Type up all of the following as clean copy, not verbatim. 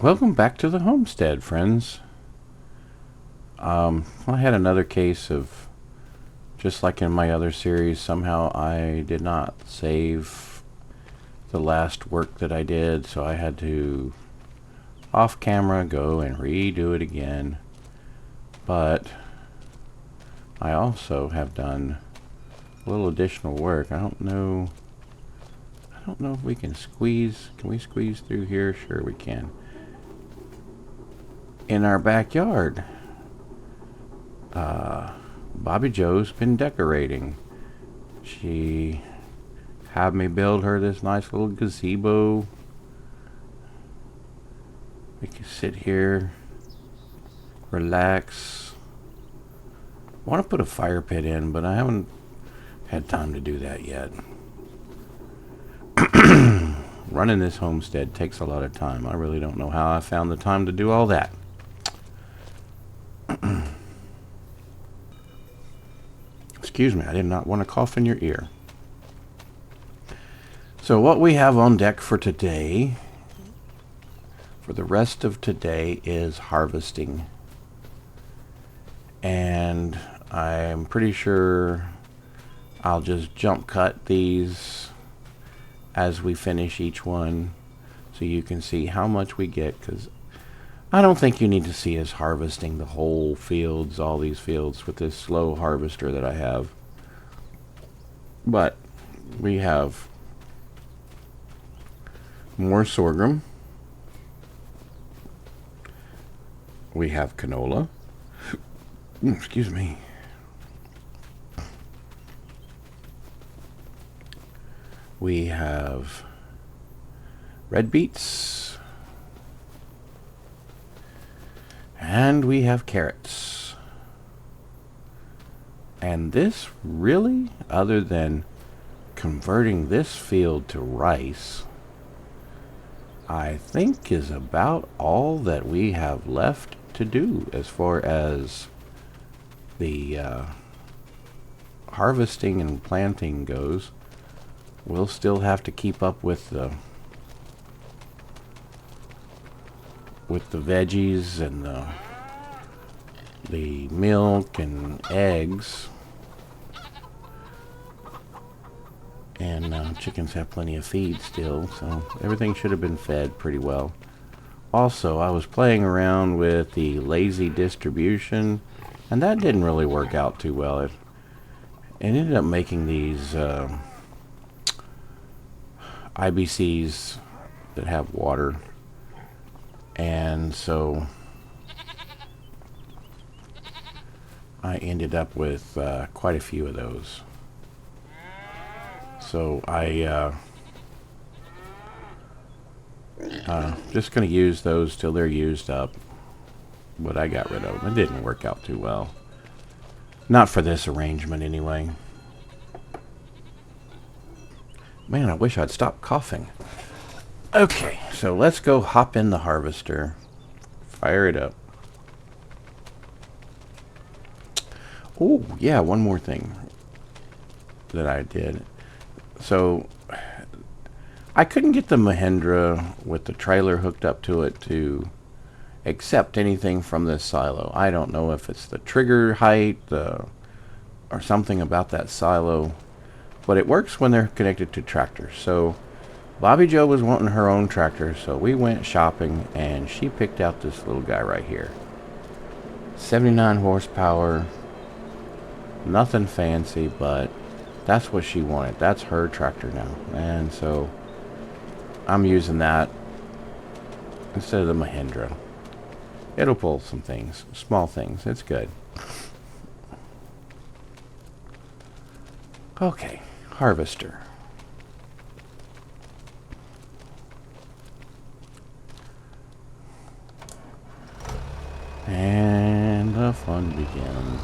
Welcome back to the homestead, friends. I had another case of, just like in my other series, somehow I did not save the last work that I did, so I had to, off camera, go and redo it again. But I also have done a little additional work. I don't know if we can squeeze. Can we squeeze through here? Sure we can. In our backyard, Bobbie Jo's been decorating. She had me build her this nice little gazebo. We can sit here, relax. I want to put a fire pit in, but I haven't had time to do that yet. Running this homestead takes a lot of time. I really don't know how I found the time to do all that. Excuse me, I did not want to cough in your ear. So what we have on deck for today, for the rest of today, is harvesting. And I'm pretty sure I'll just jump cut these as we finish each one so you can see how much we get, because I don't think you need to see us harvesting the whole fields, all these fields, with this slow harvester that I have. But we have more sorghum. We have canola. Excuse me. We have red beets. And we have carrots. And this really, other than converting this field to rice, I think is about all that we have left to do as far as the harvesting and planting goes. We'll still have to keep up with the veggies and the milk and eggs, and chickens have plenty of feed still, so everything should have been fed pretty well. Also, I was playing around with the lazy distribution, and that didn't really work out too well. It ended up making these IBCs that have water, and so I ended up with quite a few of those. So I just going to use those till they're used up. But I got rid of them. It didn't work out too well. Not for this arrangement anyway. Man, I wish I'd stopped coughing. Okay, so let's go hop in the harvester. Fire it up. Oh, yeah, one more thing that I did. So I couldn't get the Mahindra with the trailer hooked up to it to accept anything from this silo. I don't know if it's the trigger height or something about that silo, but it works when they're connected to tractors. So Bobbie Jo was wanting her own tractor, so we went shopping and she picked out this little guy right here. 79 horsepower, nothing fancy, but that's what she wanted. That's her tractor now, and so I'm using that instead of the Mahindra. It'll pull some things, small things. It's good. Okay, harvester. And the fun begins.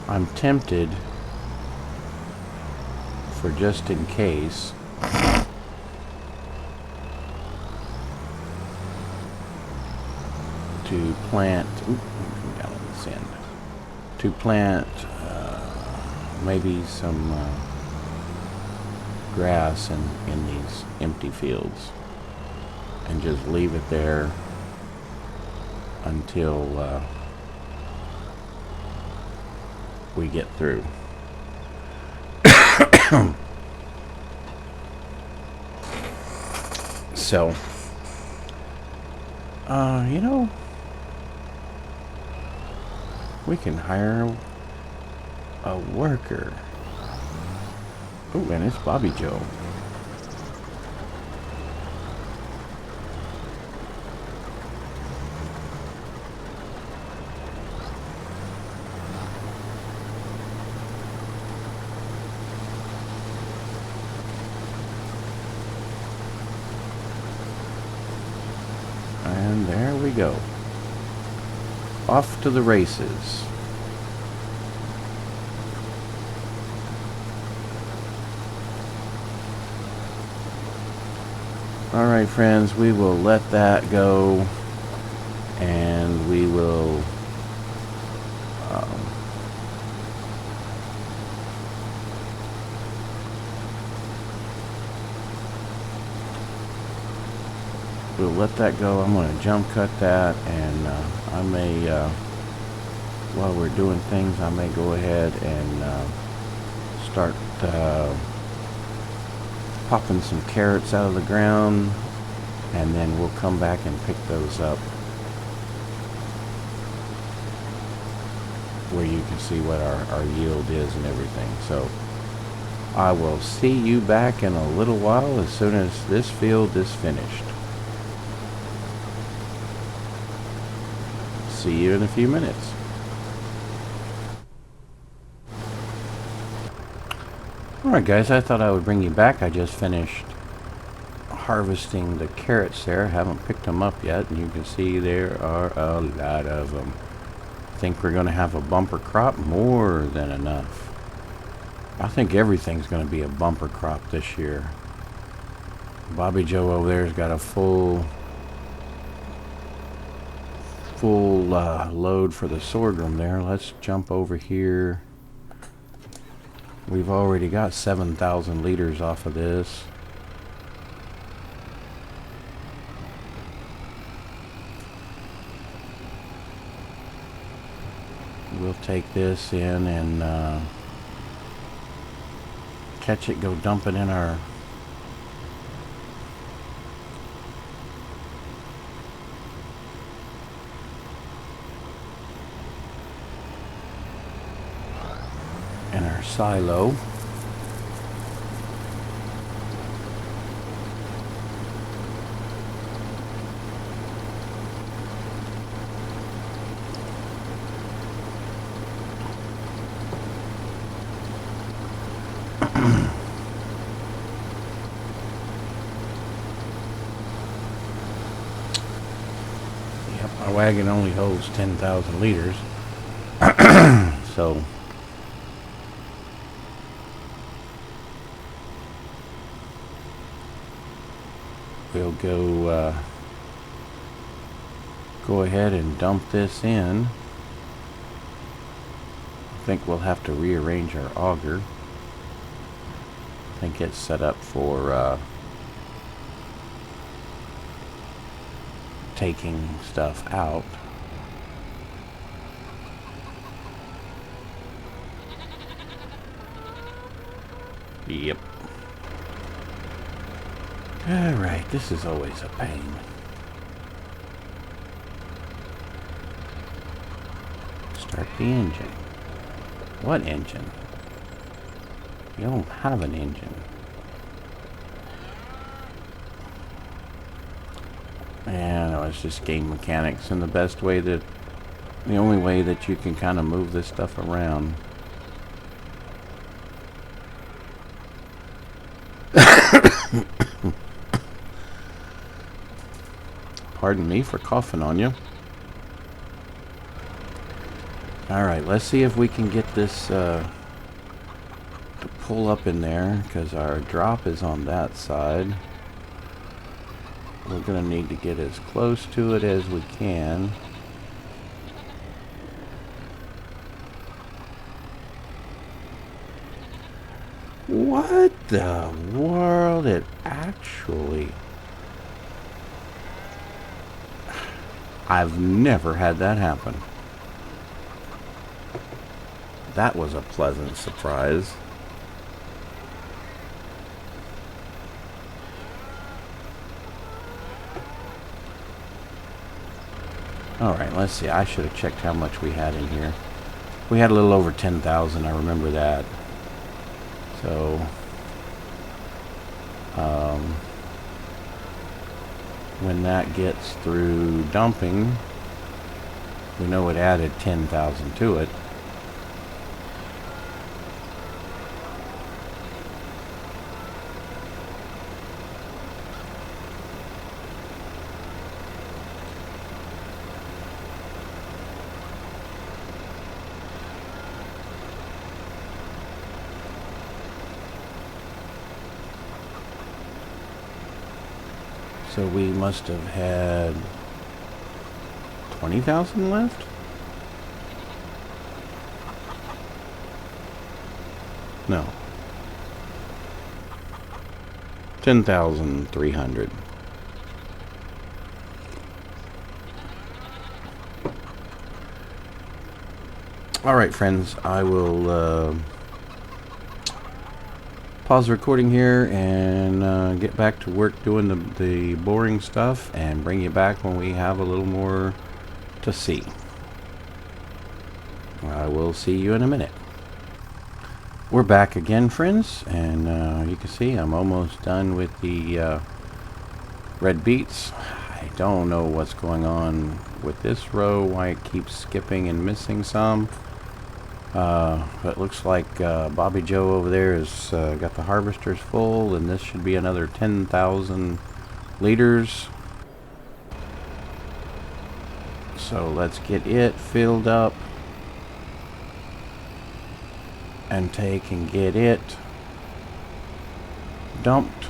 I'm tempted, for just in case, to plant. Oop, down in the sand. to plant maybe some grass in these empty fields and just leave it there until we get through. So, you know, we can hire a worker. Oh, and it's Bobbie Jo. And there we go. Off to the races. Alright friends, we will let that go, and we will we'll let that go. I'm going to jump cut that, and I may, while we're doing things, I may go ahead and start popping some carrots out of the ground, and then we'll come back and pick those up where you can see what our yield is and everything. So I will see you back in a little while as soon as this field is finished. See you in a few minutes. Alright guys, I thought I would bring you back. I just finished harvesting the carrots there. Haven't picked them up yet, and you can see there are a lot of them. I think we're going to have a bumper crop, more than enough. I think everything's going to be a bumper crop this year. Bobbie Jo over there's got a full load for the sorghum there. Let's jump over here. We've already got 7,000 liters off of this. We'll take this in and catch it, go dump it in our silo. Yep, our wagon only holds 10,000 liters. So we'll go ahead and dump this in. I think we'll have to rearrange our auger. I think it's set up for taking stuff out. Yep. Alright, this is always a pain. Start the engine. What engine? You don't have an engine. And no, it's just game mechanics, and the only way that you can kind of move this stuff around. Pardon me for coughing on you. Alright, let's see if we can get this to pull up in there, because our drop is on that side. We're going to need to get as close to it as we can. What the world? It actually... I've never had that happen. That was a pleasant surprise. Alright, let's see. I should have checked how much we had in here. We had a little over 10,000, I remember that. So, when that gets through dumping, we know it added 10,000 to it. So we must have had 20,000 left? No. 10,300. Alright, friends, I will pause the recording here and get back to work doing the boring stuff and bring you back when we have a little more to see. I will see you in a minute. We're back again, friends, and you can see I'm almost done with the red beets. I don't know what's going on with this row, why it keeps skipping and missing some. But it looks like Bobbie Jo over there has got the harvesters full, and this should be another 10,000 liters. So let's get it filled up and take and get it dumped.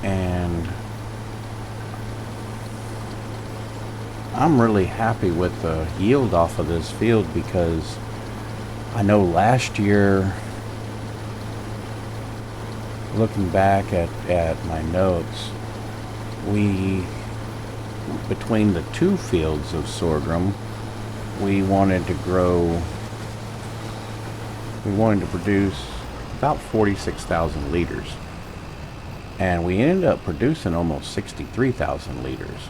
And I'm really happy with the yield off of this field, because I know last year, looking back at my notes, between the two fields of sorghum, we wanted to produce about 46,000 liters. And we ended up producing almost 63,000 liters.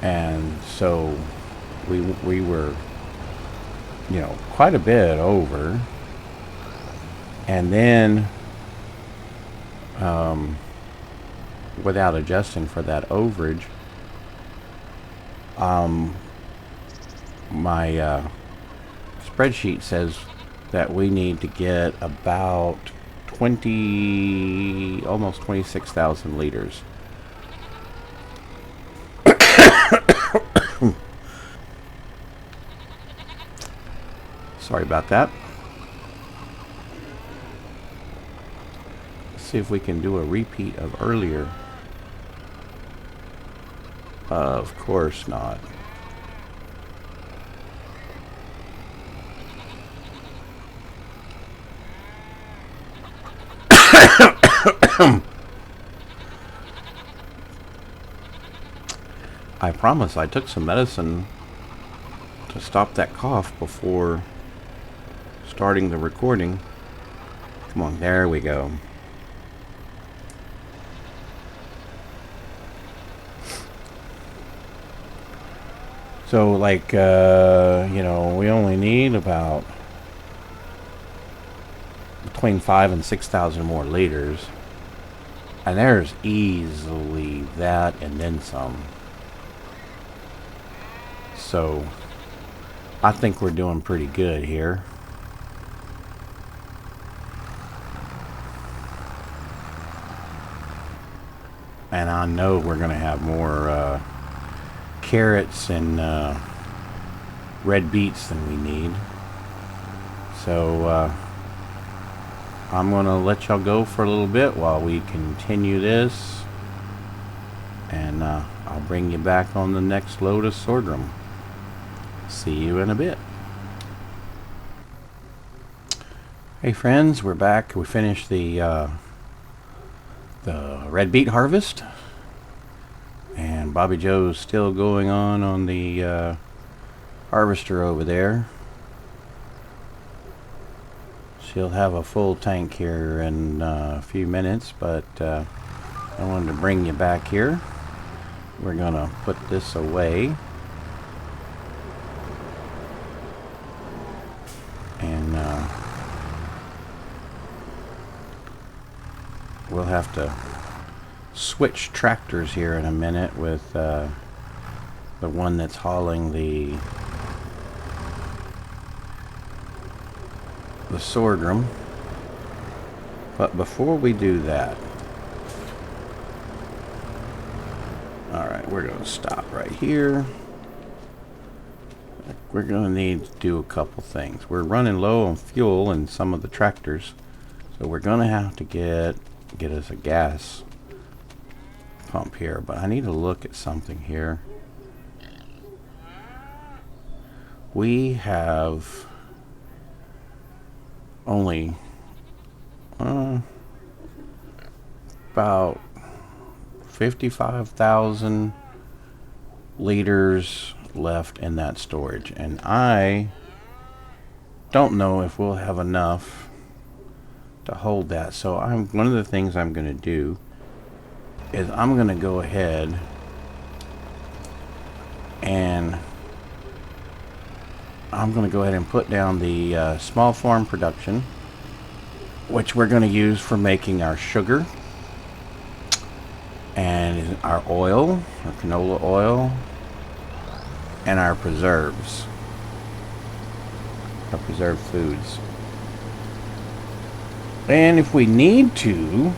And so we were, quite a bit over. And then, without adjusting for that overage, my spreadsheet says that we need to get about almost 26,000 liters. Sorry about that. Let's see if we can do a repeat of earlier. Of course not. I promise I took some medicine to stop that cough before starting the recording. Come on, there we go. So, like, we only need about between 5,000 and 6,000 more liters. And there's easily that and then some. So, I think we're doing pretty good here. And I know we're going to have more carrots and red beets than we need. So I'm going to let y'all go for a little bit while we continue this. And I'll bring you back on the next load of sorghum. See you in a bit. Hey friends, we're back. We finished the red beet harvest, and Bobbie Jo's still going on the harvester over there. She'll have a full tank here in a few minutes, but I wanted to bring you back here. We're gonna put this away, and we'll have to switch tractors here in a minute with the one that's hauling the sorghum. But before we do that, alright, we're going to stop right here. We're going to need to do a couple things. We're running low on fuel in some of the tractors, so we're going to have to get us a gas pump here. But I need to look at something here. We have only about 55,000 liters left in that storage, and I don't know if we'll have enough to hold that. So one of the things I'm going to do is I'm going to go ahead and put down the small farm production, which we're going to use for making our sugar and our oil, our canola oil, and our preserves, our preserved foods. And if we need to,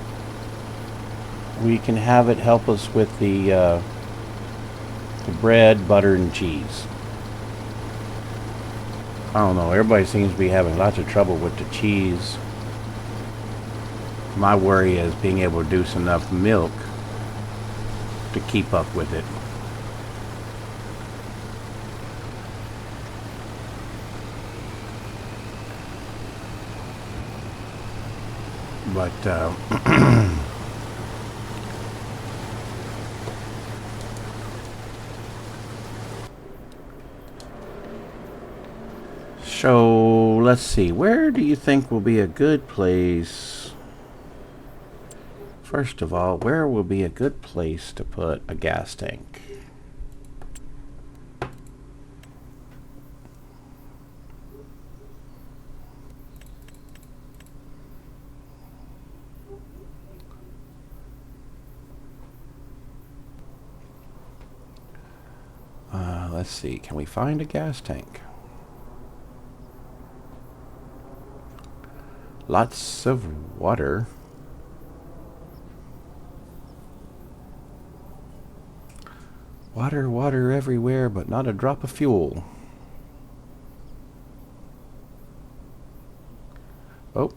we can have it help us with the bread, butter, and cheese. I don't know, everybody seems to be having lots of trouble with the cheese. My worry is being able to produce enough milk to keep up with it. But so let's see, where do you think will be a good place? First of all, where will be a good place to put a gas tank? Let's see, can we find a gas tank? Lots of water. Water, water everywhere, but not a drop of fuel. Oh.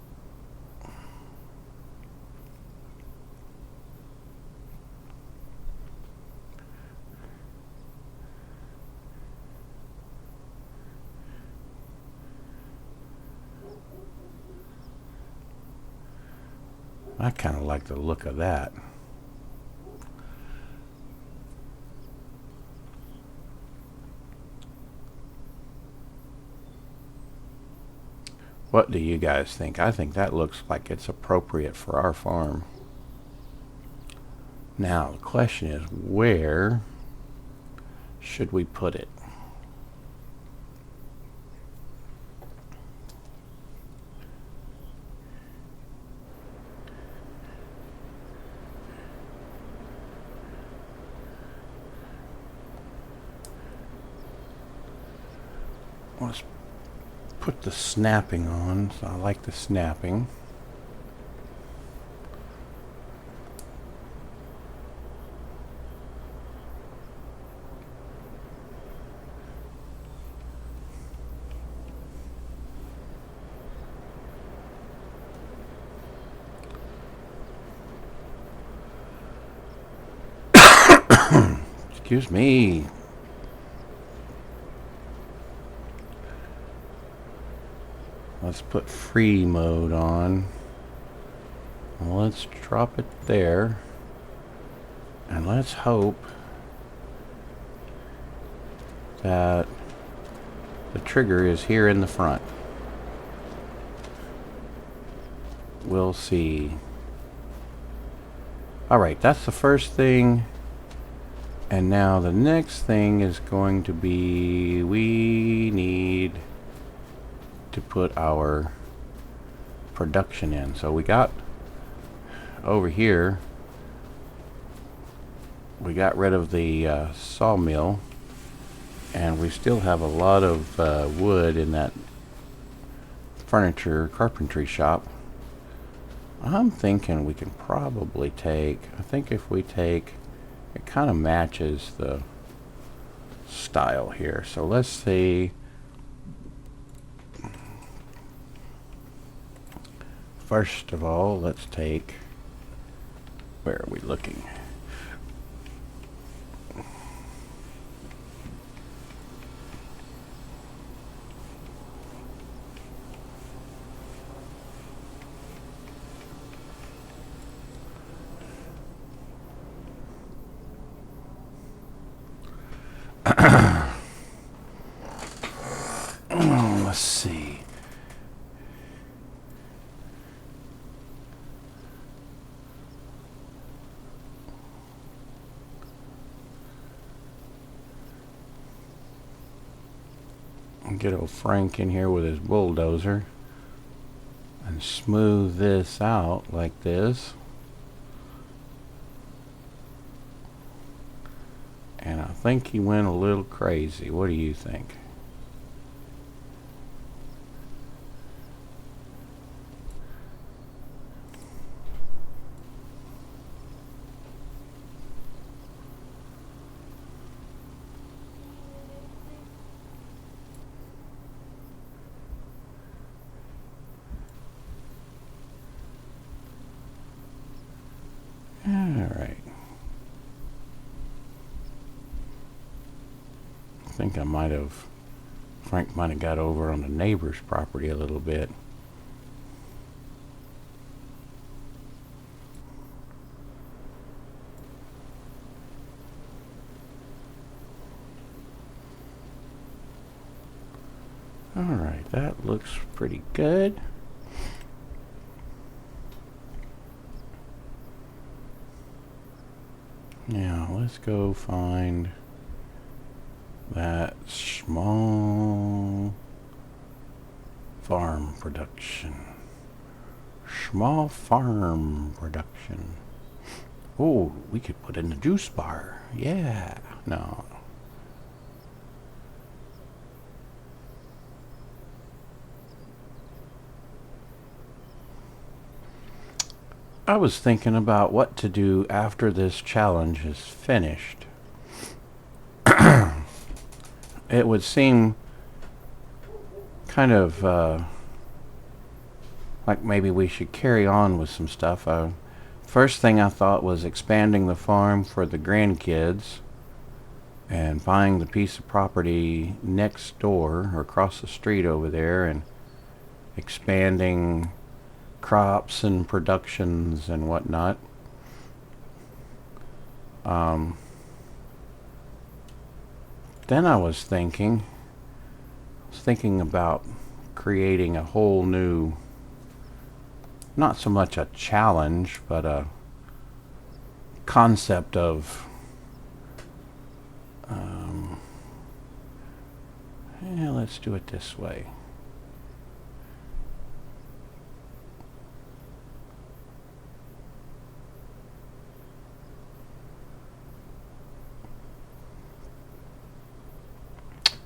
I kind of like the look of that. What do you guys think? I think that looks like it's appropriate for our farm. Now, the question is, where should we put it? Let's put the snapping on. So I like the snapping. Excuse me. Let's put free mode on. Let's drop it there. And let's hope that the trigger is here in the front. We'll see. Alright, that's the first thing. And now the next thing is going to be, we need to put our production in. So we got over here, we got rid of the sawmill, and we still have a lot of wood in that furniture carpentry shop. I'm thinking we can probably take, I think if we take, it kind of matches the style here. So let's see. First of all, let's take, where are we looking? Let's see. Get old Frank in here with his bulldozer and smooth this out like this. And I think he went a little crazy. What do you think? Alright. I think I might have, Frank might have got over on the neighbor's property a little bit. Alright, that looks pretty good. Now let's go find that small farm production. Small farm production. Oh, we could put in the juice bar. Yeah. No. I was thinking about what to do after this challenge is finished. It would seem kind of like maybe we should carry on with some stuff. First thing I thought was expanding the farm for the grandkids and buying the piece of property next door or across the street over there and expanding crops and productions and whatnot. Then I was thinking about creating a whole new, not so much a challenge, but a concept of yeah, let's do it this way.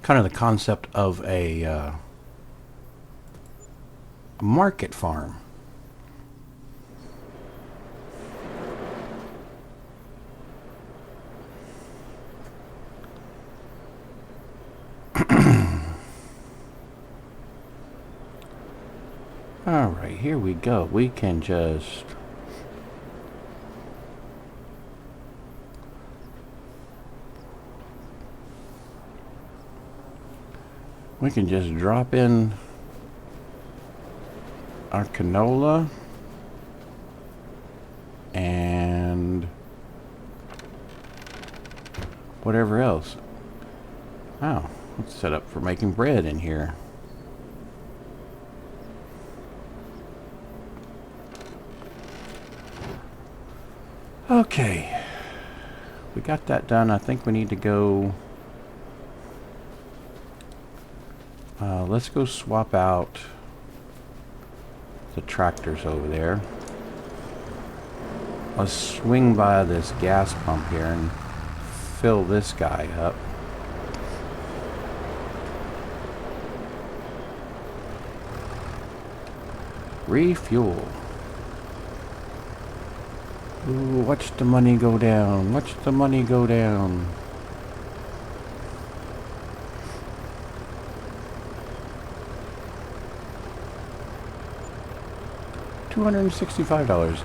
Kind of the concept of a market farm. All right, here we go. We can just drop in our canola and whatever else. Oh, it's set up for making bread in here. Okay, we got that done. I think we need to go. Let's go swap out the tractors over there. Let's swing by this gas pump here and fill this guy up. Refuel. Ooh, watch the money go down. Watch the money go down. $265.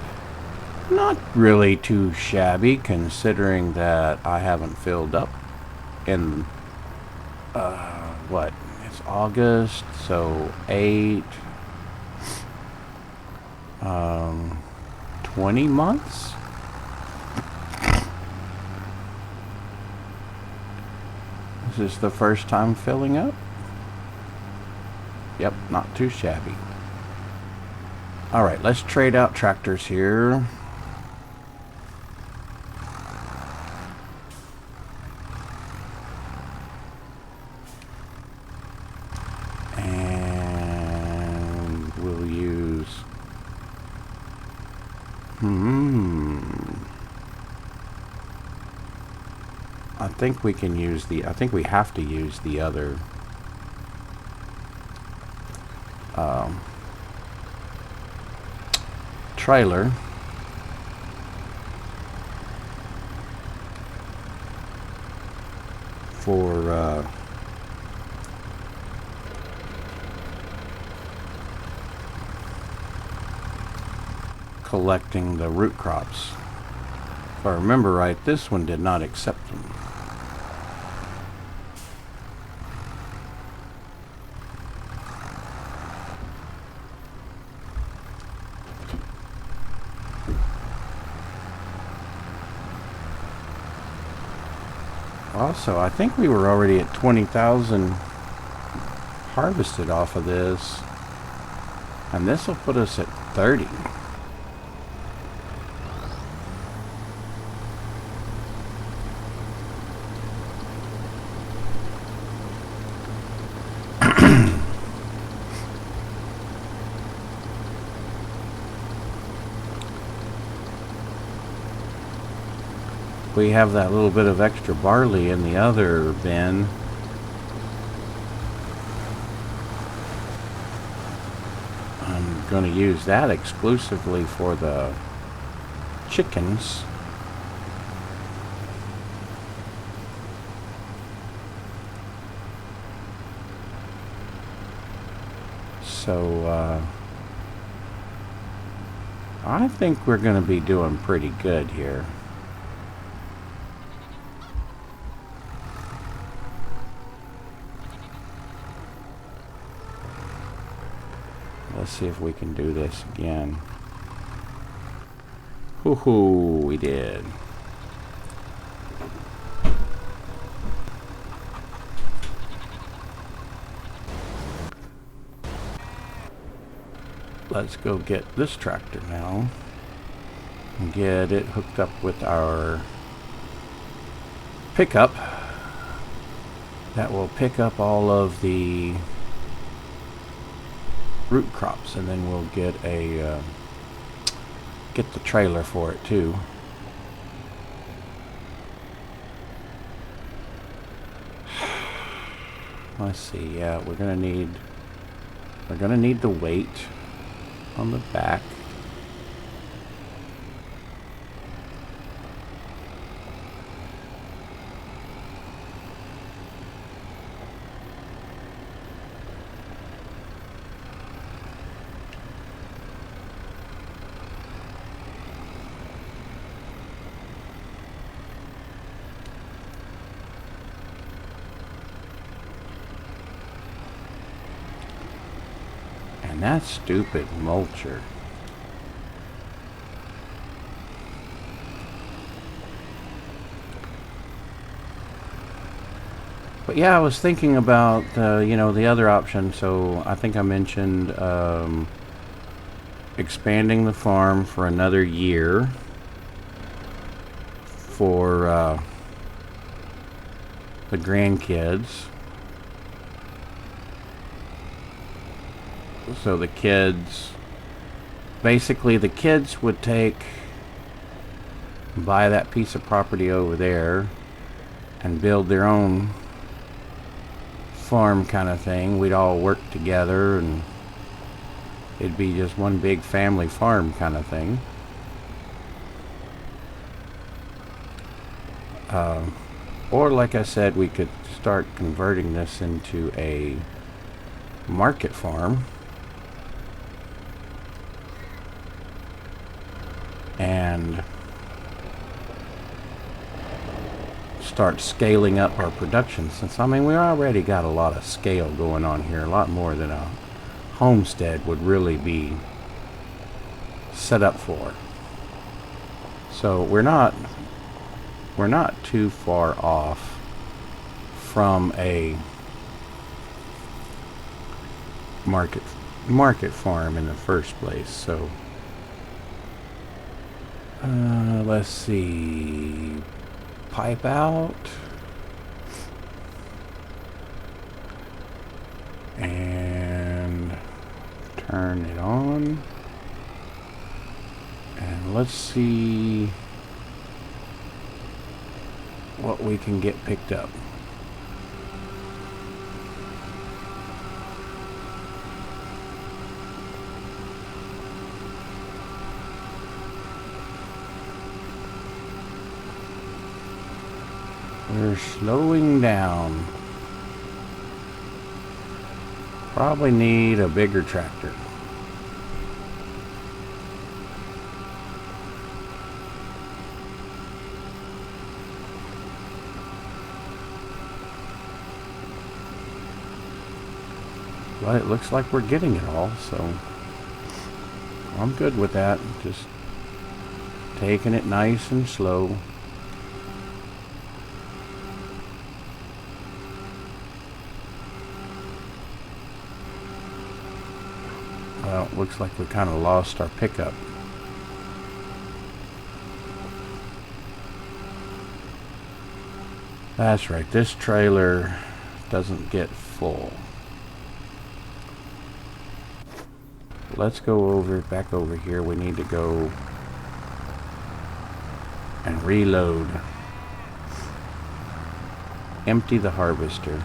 Not really too shabby considering that I haven't filled up in what? It's August, so 20 months? This is the first time filling up? Yep, not too shabby. Alright, let's trade out tractors here. And we'll use... I think we can use the... I think we have to use the other... trailer for collecting the root crops. If I remember right, this one did not accept them. Also, I think we were already at 20,000 harvested off of this, and this will put us at 30. We have that little bit of extra barley in the other bin. I'm going to use that exclusively for the chickens. So, I think we're going to be doing pretty good here. Let's see if we can do this again. Hoo-hoo, we did. Let's go get this tractor now and get it hooked up with our pickup that will pick up all of the root crops, and then we'll get a get the trailer for it too. Let's see. Yeah, we're gonna need the weight on the back. And that stupid mulcher. But yeah, I was thinking about, you know, the other option. So I think I mentioned expanding the farm for another year for the grandkids. So the kids, basically the kids would buy that piece of property over there and build their own farm kind of thing. We'd all work together and it'd be just one big family farm kind of thing. Or like I said, we could start converting this into a market farm and start scaling up our production, since I mean we already got a lot of scale going on here, a lot more than a homestead would really be set up for. So we're not too far off from a market farm in the first place. So let's see, pipe out and turn it on, and let's see what we can get picked up. We're slowing down. Probably need a bigger tractor. But it looks like we're getting it all, so I'm good with that. Just taking it nice and slow. Well, it looks like we kind of lost our pickup. That's right, this trailer doesn't get full. Let's go back over here. We need to go and reload. Empty the harvester.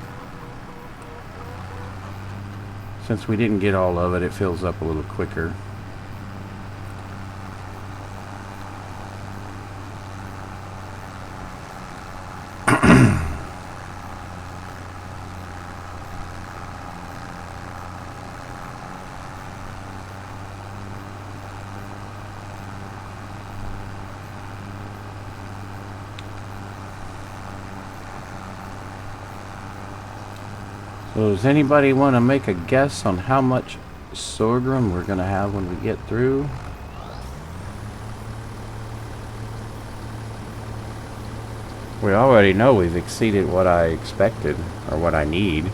Since we didn't get all of it, it fills up a little quicker. So does anybody want to make a guess on how much sorghum we're going to have when we get through? We already know we've exceeded what I expected, or what I need.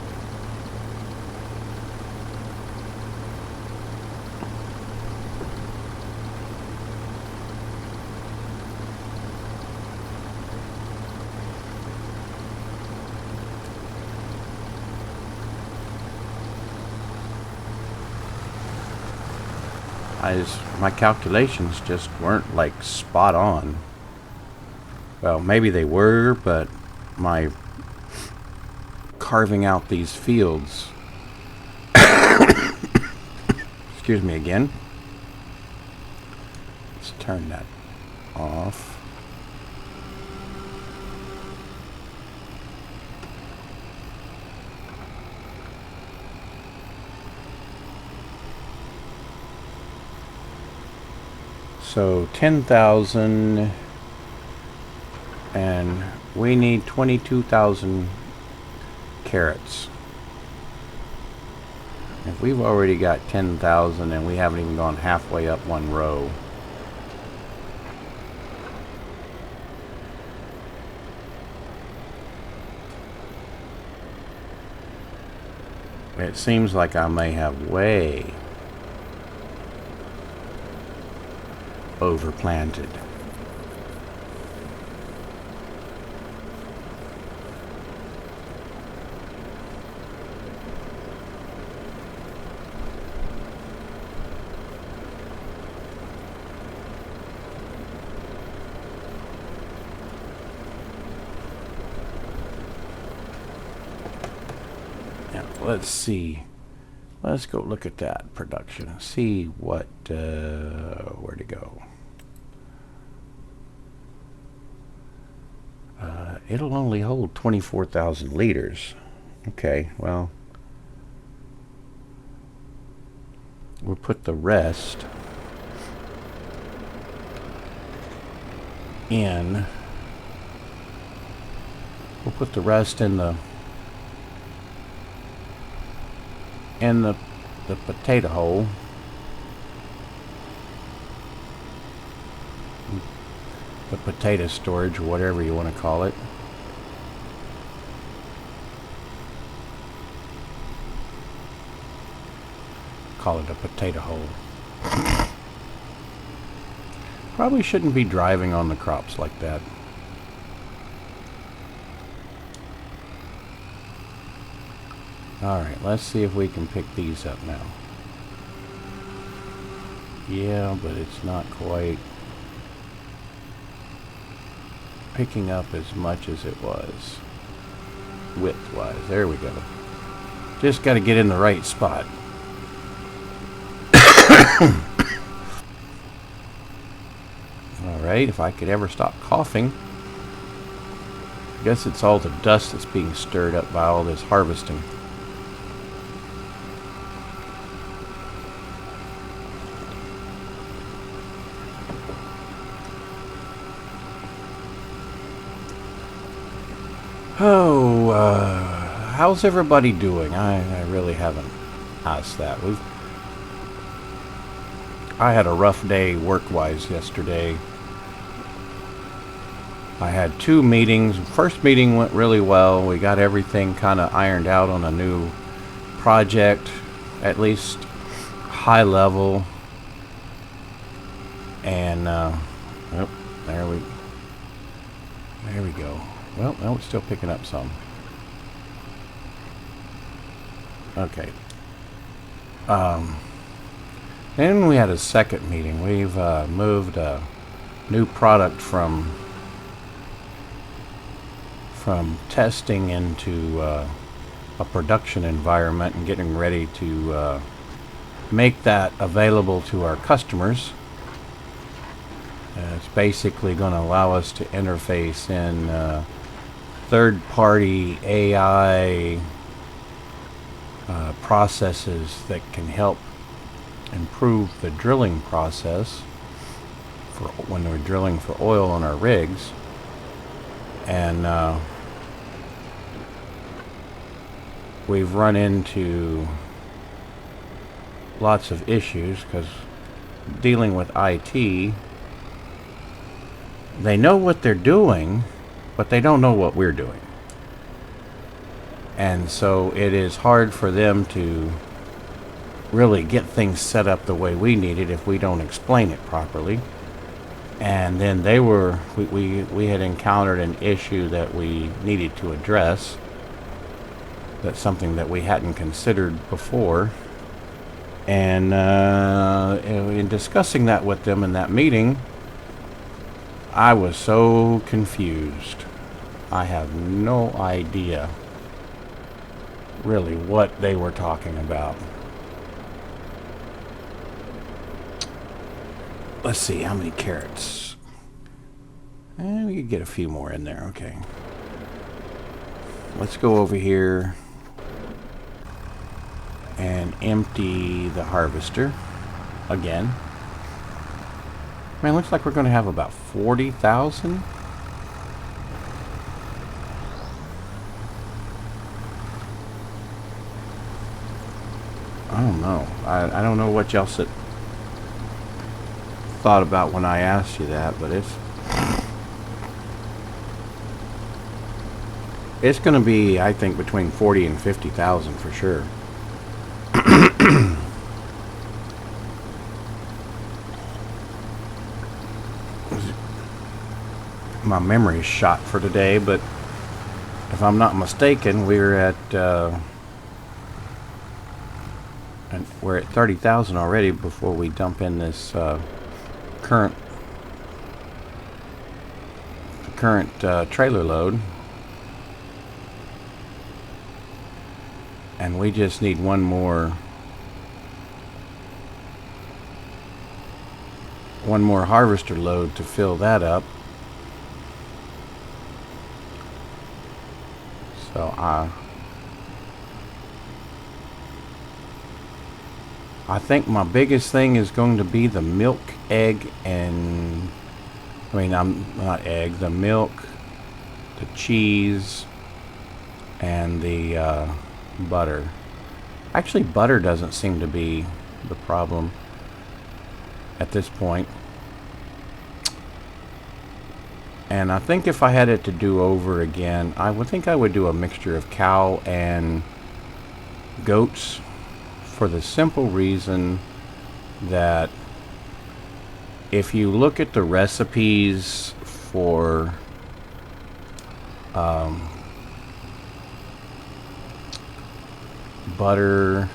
My calculations just weren't like spot on. Well, maybe they were, but my carving out these fields, excuse me again. Let's turn that off. So 10,000, and we need 22,000 carrots. If we've already got 10,000 and we haven't even gone halfway up one row. It seems like I may have way overplanted. Let's see. Let's go look at that production. See what, where to go. It'll only hold 24,000 liters. Okay, well, we'll put the rest in. We'll put the rest in the potato hole. The potato storage, or whatever you want to call it. Call it a potato hole. Probably shouldn't be driving on the crops like that. Alright, let's see if we can pick these up now. Yeah, but it's not quite picking up as much as it was width-wise. There we go. Just got to get in the right spot. Alright, if I could ever stop coughing. I guess it's all the dust that's being stirred up by all this harvesting. Oh, how's everybody doing? I really haven't asked that. I had a rough day work-wise yesterday. I had 2 meetings. First meeting went really well. We got everything kind of ironed out on a new project, at least high level. And oh, there we go. Well, no, it's still picking up some. Okay. Then we had a second meeting. We've moved a new product from testing into a production environment and getting ready to make that available to our customers. It's basically going to allow us to interface in third-party AI processes that can help improve the drilling process for when we're drilling for oil on our rigs. And we've run into lots of issues because dealing with IT, they know what they're doing, but they don't know what we're doing. And so it is hard for them to really get things set up the way we need it if we don't explain it properly. And then we had encountered an issue that we needed to address. That's something that we hadn't considered before. And in discussing that with them in that meeting, I was so confused. I have no idea really what they were talking about. Let's see, how many carrots? We could get a few more in there, okay. Let's go over here and empty the harvester again. Man, looks like we're going to have about 40,000. I don't know. I don't know what y'all thought about when I asked you that, but it's going to be, I think, between 40 and 50,000 for sure. My memory's shot for today, but if I'm not mistaken, we're at 30,000 already before we dump in this current trailer load, and we just need one more harvester load to fill that up. So I think my biggest thing is going to be the milk, egg, and the milk, the cheese, and the butter. Actually, butter doesn't seem to be the problem at this point. And I think if I had it to do over again, I would do a mixture of cow and goats, for the simple reason that if you look at the recipes for butter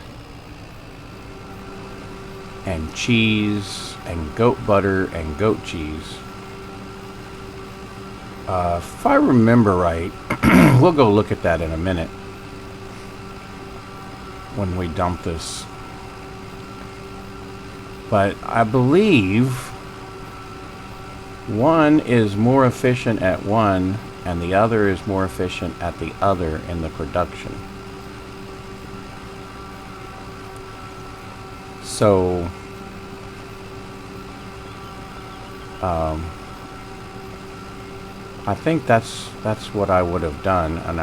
and cheese and goat butter and goat cheese, if I remember right, we'll go look at that in a minute when we dump this. But I believe one is more efficient at one and the other is more efficient at the other in the production. So I think that's what I would have done, and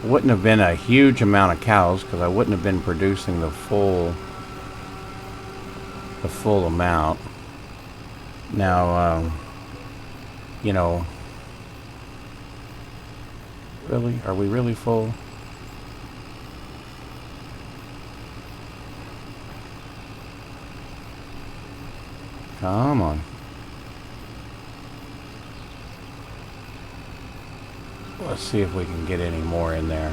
wouldn't have been a huge amount of cows because I wouldn't have been producing the full amount. Now, you know, really, are we really full? Come on. Let's see if we can get any more in there.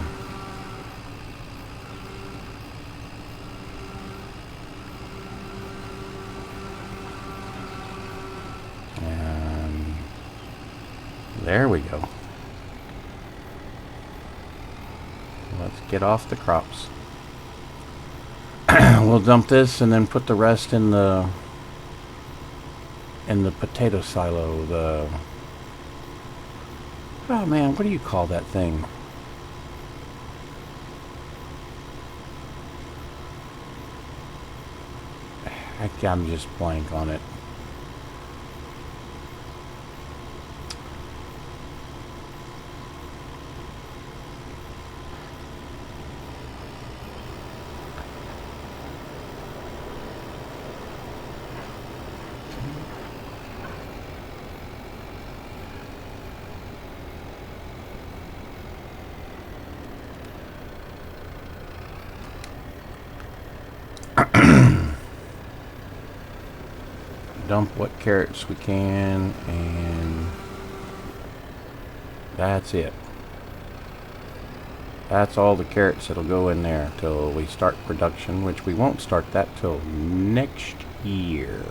And there we go. Let's get off the crops. We'll dump this and then put the rest in the potato silo. Oh man, what do you call that thing? I'm just blank on it. Dump what carrots we can, and that's it. That's all the carrots that'll go in there till we start production, which we won't start that till next year.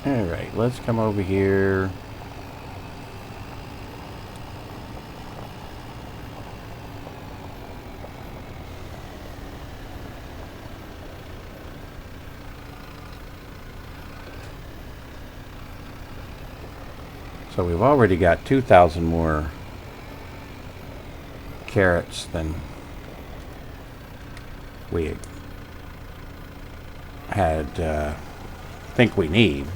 Alright, let's come over here. So we've already got 2,000 more carrots than we had think we need.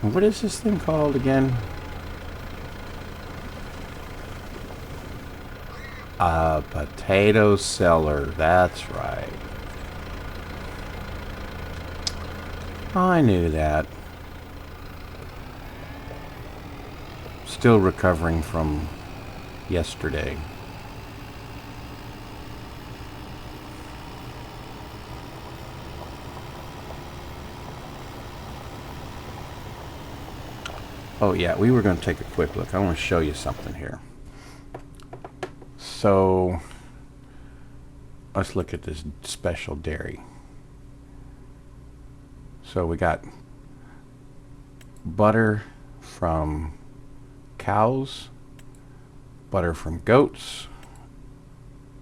What is this thing called again? A potato cellar. That's right. I knew that. Still recovering from yesterday. Oh yeah, we were going to take a quick look. I want to show you something here. So let's look at this special dairy. So we got butter from cows, butter from goats,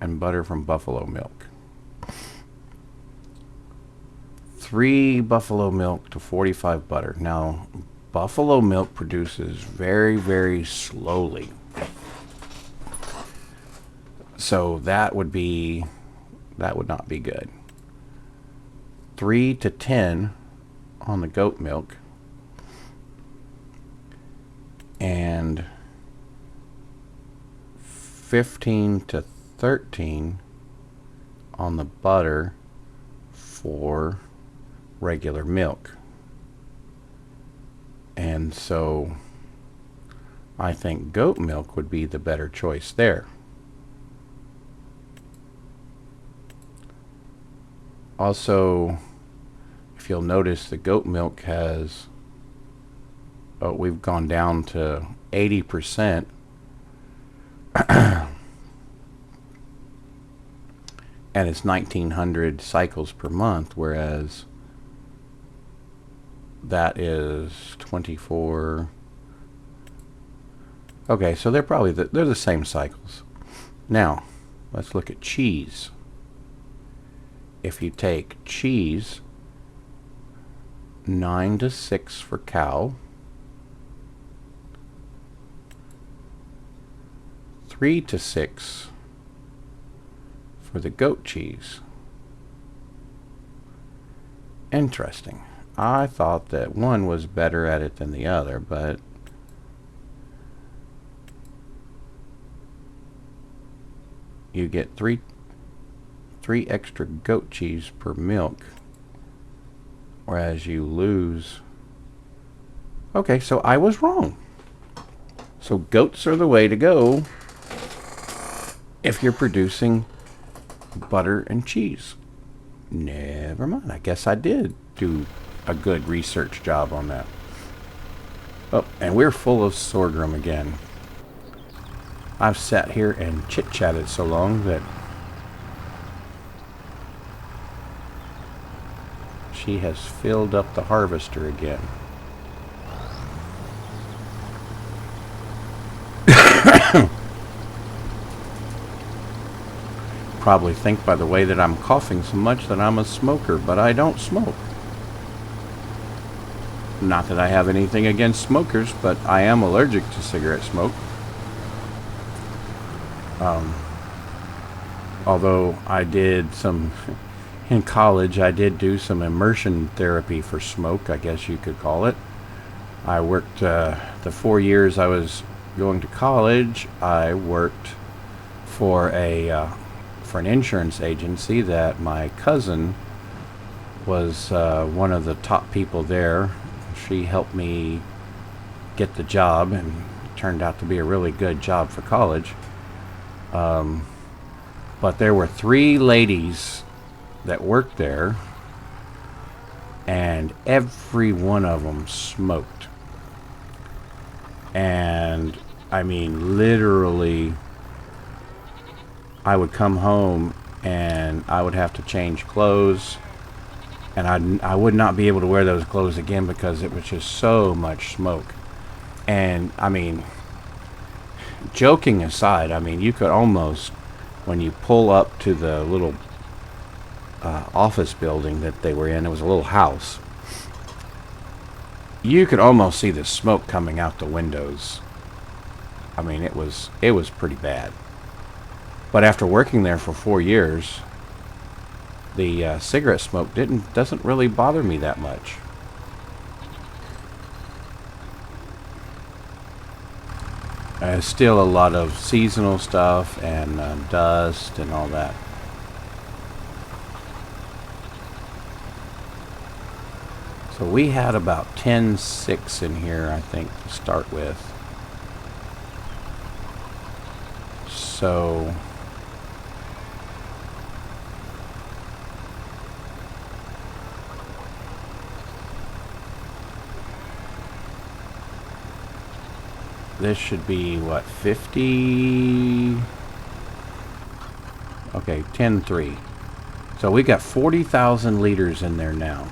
and butter from buffalo milk. 3 buffalo milk to 45 butter. Now, buffalo milk produces very, very slowly. So that would not be good. 3 to 10 on the goat milk, and 15 to 13 on the butter for regular milk. And so I think goat milk would be the better choice there. Also, if you'll notice, the goat milk has, we've gone down to 80%. And it's 1900 cycles per month, whereas that is 24. Okay, so they're probably they're the same cycles. Now, let's look at cheese. If you take cheese, 9 to 6 for cow, 3 to 6 for the goat cheese. Interesting. I thought that one was better at it than the other, but you get three extra goat cheese per milk, whereas you lose. Okay, so I was wrong. So goats are the way to go if you're producing butter and cheese. Never mind. I guess I did do a good research job on that. Oh, and we're full of sorghum again. I've sat here and chit-chatted so long that she has filled up the harvester again. Probably think by the way that I'm coughing so much that I'm a smoker, but I don't smoke. Not that I have anything against smokers, but I am allergic to cigarette smoke. Although I did some, in college, I did do some immersion therapy for smoke, I guess you could call it. I worked, the 4 years I was going to college, I worked for an insurance agency that my cousin was one of the top people there. She helped me get the job, and it turned out to be a really good job for college. But there were 3 ladies that worked there, and every one of them smoked. And I mean, literally, I would come home and I would have to change clothes, and I would not be able to wear those clothes again because it was just so much smoke. And I mean, joking aside, I mean, you could almost, when you pull up to the little office building that they were in, it was a little house, you could almost see the smoke coming out the windows. I mean, it was pretty bad. But after working there for 4 years, the cigarette smoke doesn't really bother me that much. Still a lot of seasonal stuff and dust and all that. So we had about 10.6 in here, I think, to start with. So this should be what, 50? Okay, 10.3. So we got 40,000 liters in there now.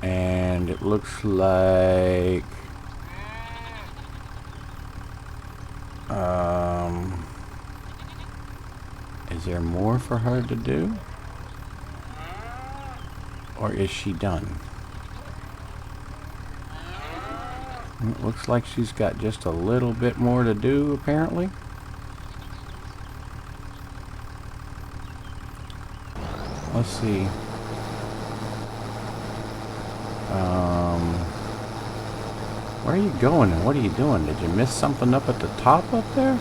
And it looks like is there more for her to do? Or is she done? It looks like she's got just a little bit more to do, apparently. Let's see. Where are you going and what are you doing? Did you miss something up at the top up there?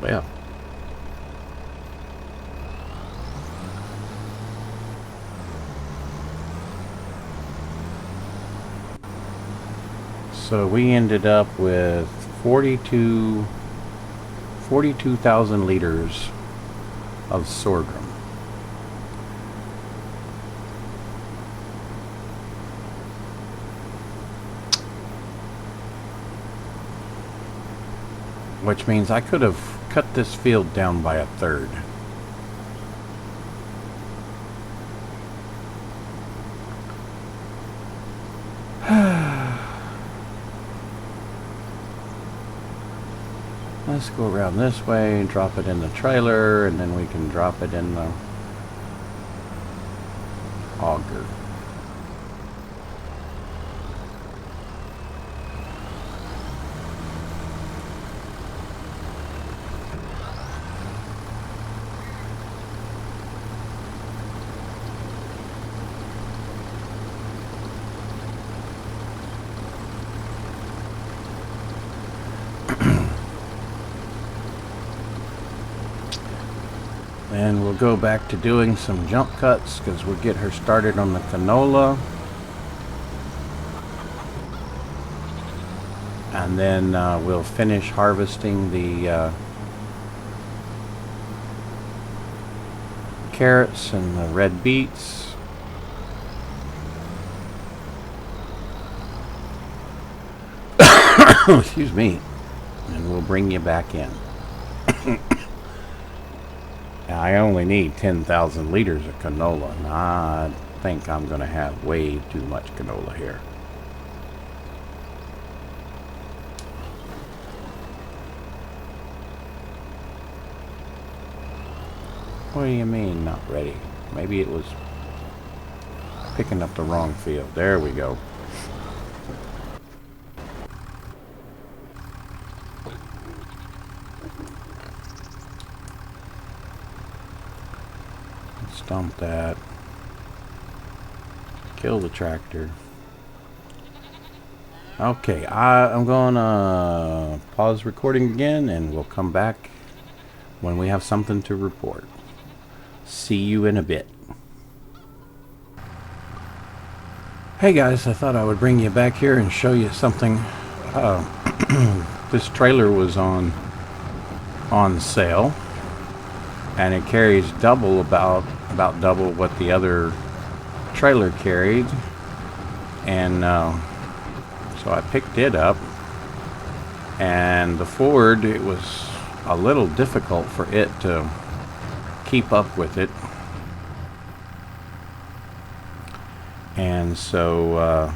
Well, so we ended up with 42,000 liters of sorghum. Which means I could have cut this field down by a third. Let's go around this way and drop it in the trailer, and then we can drop it in the auger. And we'll go back to doing some jump cuts because we'll get her started on the canola. And then we'll finish harvesting the carrots and the red beets. Excuse me. And we'll bring you back in. I only need 10,000 liters of canola, and I think I'm going to have way too much canola here. What do you mean, not ready? Maybe it was picking up the wrong field. There we go. Stomp that. Kill the tractor. Okay, I'm gonna pause recording again and we'll come back when we have something to report. See you in a bit. Hey guys, I thought I would bring you back here and show you something. This trailer was on sale, and it carries double, about double what the other trailer carried, and so I picked it up. And the Ford, it was a little difficult for it to keep up with it. And so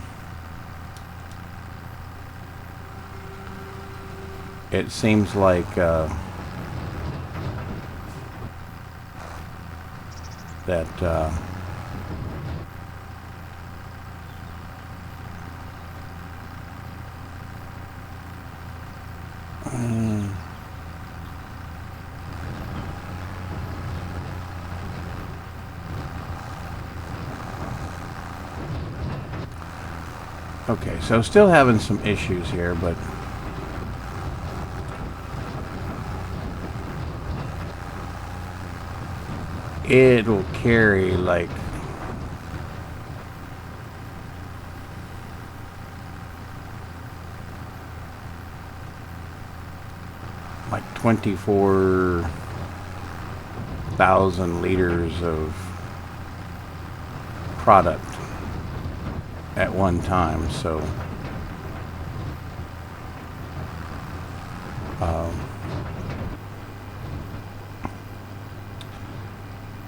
it seems like that okay, so still having some issues here, but it'll carry like like 24,000 liters of product at one time. So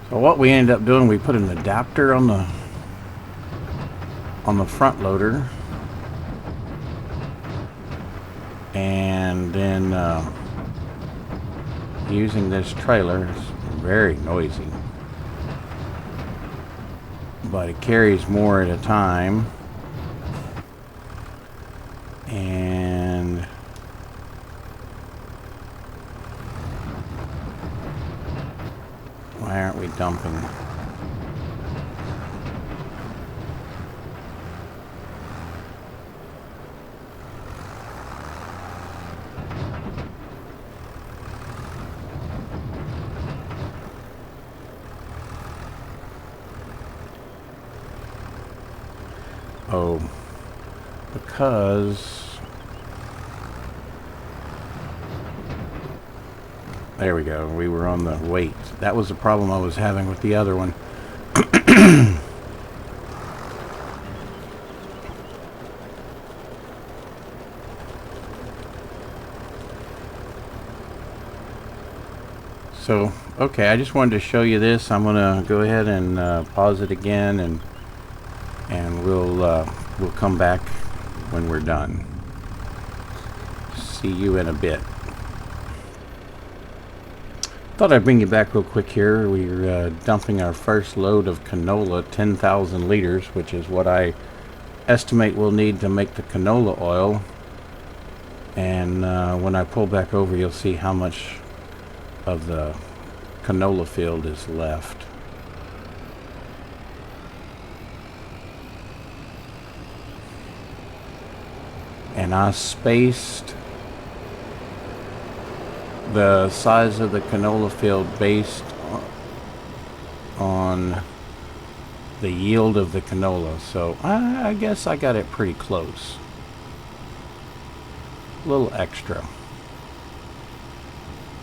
so what we ended up doing, we put an adapter on the front loader, and then using this trailer, it's very noisy, but it carries more at a time. And why aren't we dumping? Oh, because there we go, we were on the weight. That was the problem I was having with the other one. So, okay, I just wanted to show you this. I'm gonna go ahead and pause it again, and we'll come back when we're done. See you in a bit. Thought I'd bring you back real quick here. We're dumping our first load of canola, 10,000 liters, which is what I estimate we'll need to make the canola oil. And when I pull back over, you'll see how much of the canola field is left. And I spaced the size of the canola field based on the yield of the canola, so I guess I got it pretty close. A little extra.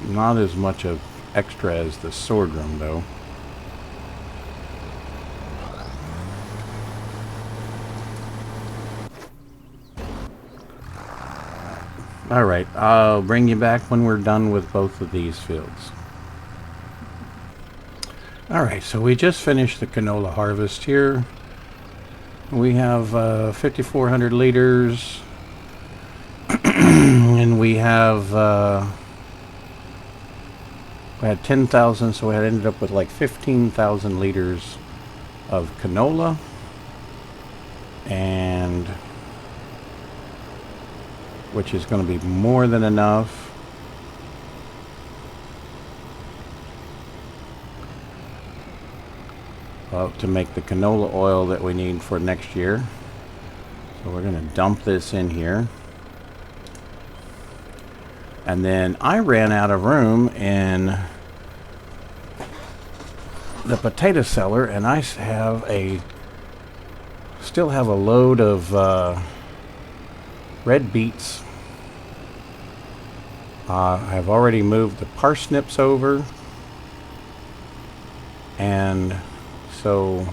Not as much of extra as the sorghum, though. Alright, I'll bring you back when we're done with both of these fields. Alright, so we just finished the canola harvest here. We have 5,400 liters. And we have we had 10,000, so we had ended up with like 15,000 liters of canola, and which is going to be more than enough to make the canola oil that we need for next year. So we're going to dump this in here. And then I ran out of room in the potato cellar, and I still have a load of red beets. I've already moved the parsnips over, and so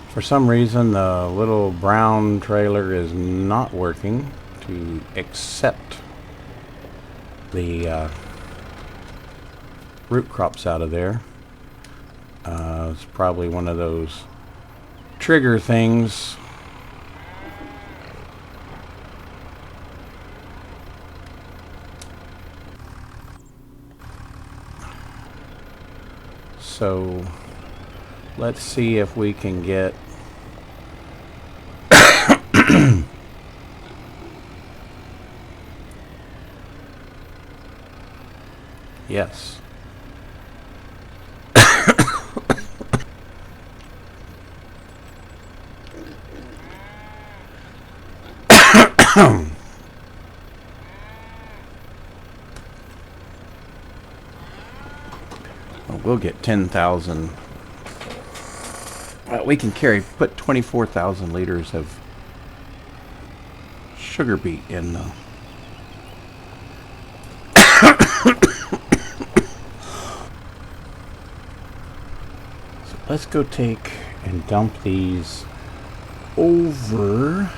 for some reason the little brown trailer is not working to accept the root crops out of there. It's probably one of those trigger things. So let's see if we can get yes. We'll get 10,000. Well, we can put 24,000 liters of sugar beet in the so let's go take and dump these over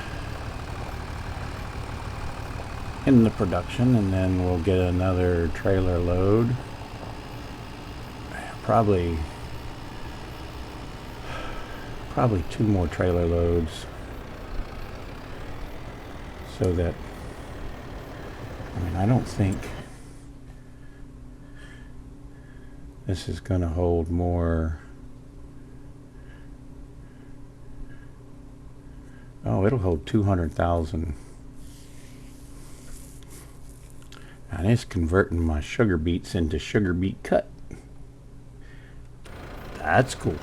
in the production, and then we'll get another trailer load. Probably 2 more trailer loads, so that, I mean, I don't think this is going to hold more. Oh, it'll hold 200,000. And it's converting my sugar beets into sugar beet cut. That's cool.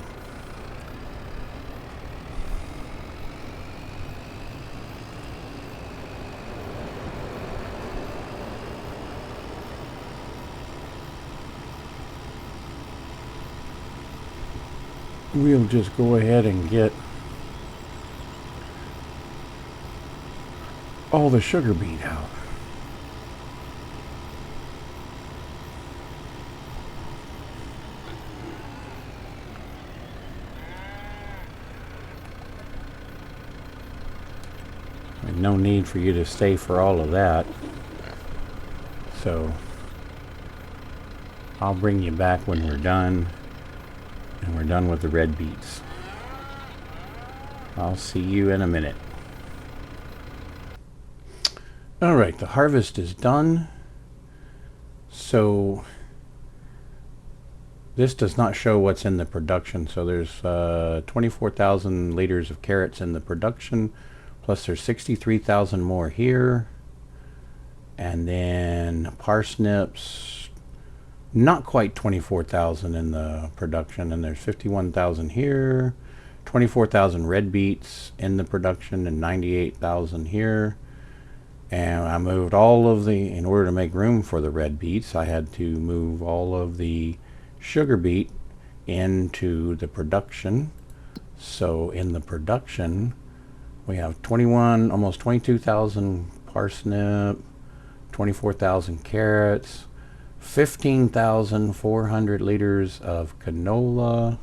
We'll just go ahead and get all the sugar beet out. And no need for you to stay for all of that. So I'll bring you back when we're done. And we're done with the red beets. I'll see you in a minute. Alright, the harvest is done. So this does not show what's in the production. So there's 24,000 liters of carrots in the production, plus there's 63,000 more here. And then parsnips, not quite 24,000 in the production, and there's 51,000 here, 24,000 red beets in the production, and 98,000 here. And I moved all of the, in order to make room for the red beets, I had to move all of the sugar beet into the production. So in the production, we have almost 22,000 parsnip, 24,000 carrots, 15,400 liters of canola,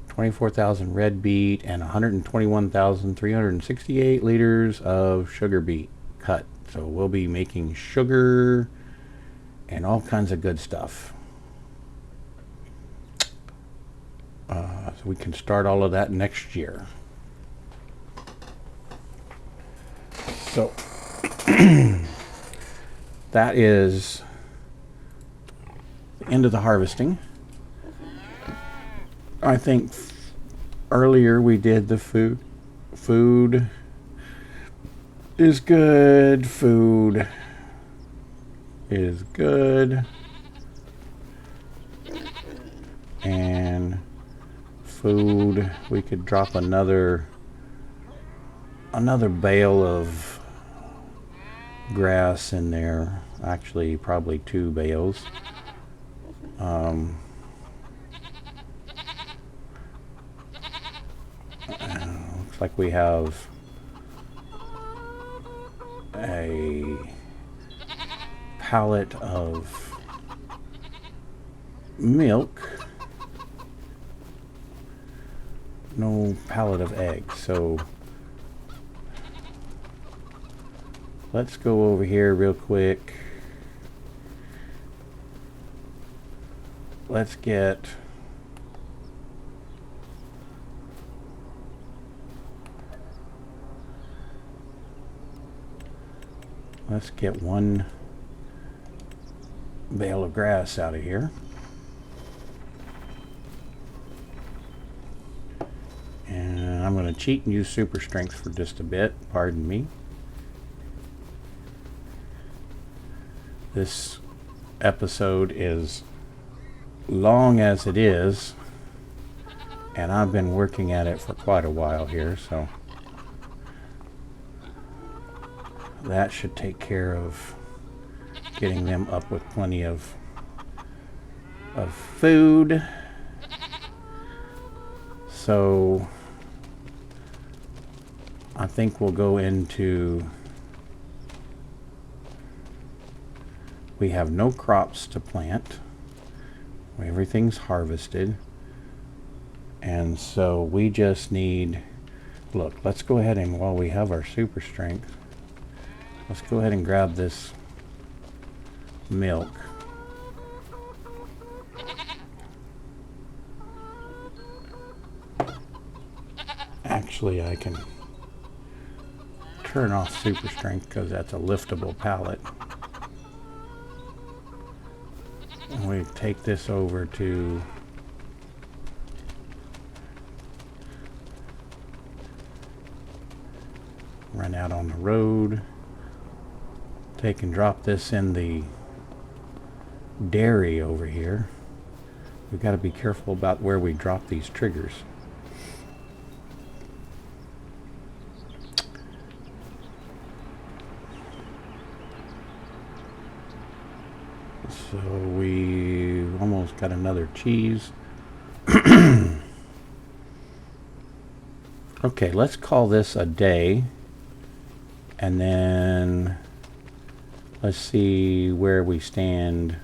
24,000 red beet, and 121,368 liters of sugar beet cut. So we'll be making sugar and all kinds of good stuff. So we can start all of that next year. So that is the end of the harvesting. I think earlier we did the food. Food is good. Food is good. And food, we could drop another bale of grass in there. Actually, probably 2 bales. Looks like we have a pallet of milk. No pallet of eggs. So let's go over here real quick. Let's get Let's get one bale of grass out of here. And I'm going to cheat and use super strength for just a bit. Pardon me. This episode is long as it is, and I've been working at it for quite a while here, so that should take care of getting them up with plenty of food. So I think we'll go into, we have no crops to plant. Everything's harvested. And so we just need, look, let's go ahead and, while we have our super strength, let's go ahead and grab this milk. Actually, I can turn off super strength because that's a liftable pallet. And we take this over to run out on the road. Take and drop this in the dairy over here. We've got to be careful about where we drop these triggers. So we almost got another cheese. Okay, let's call this a day. And then let's see where we stand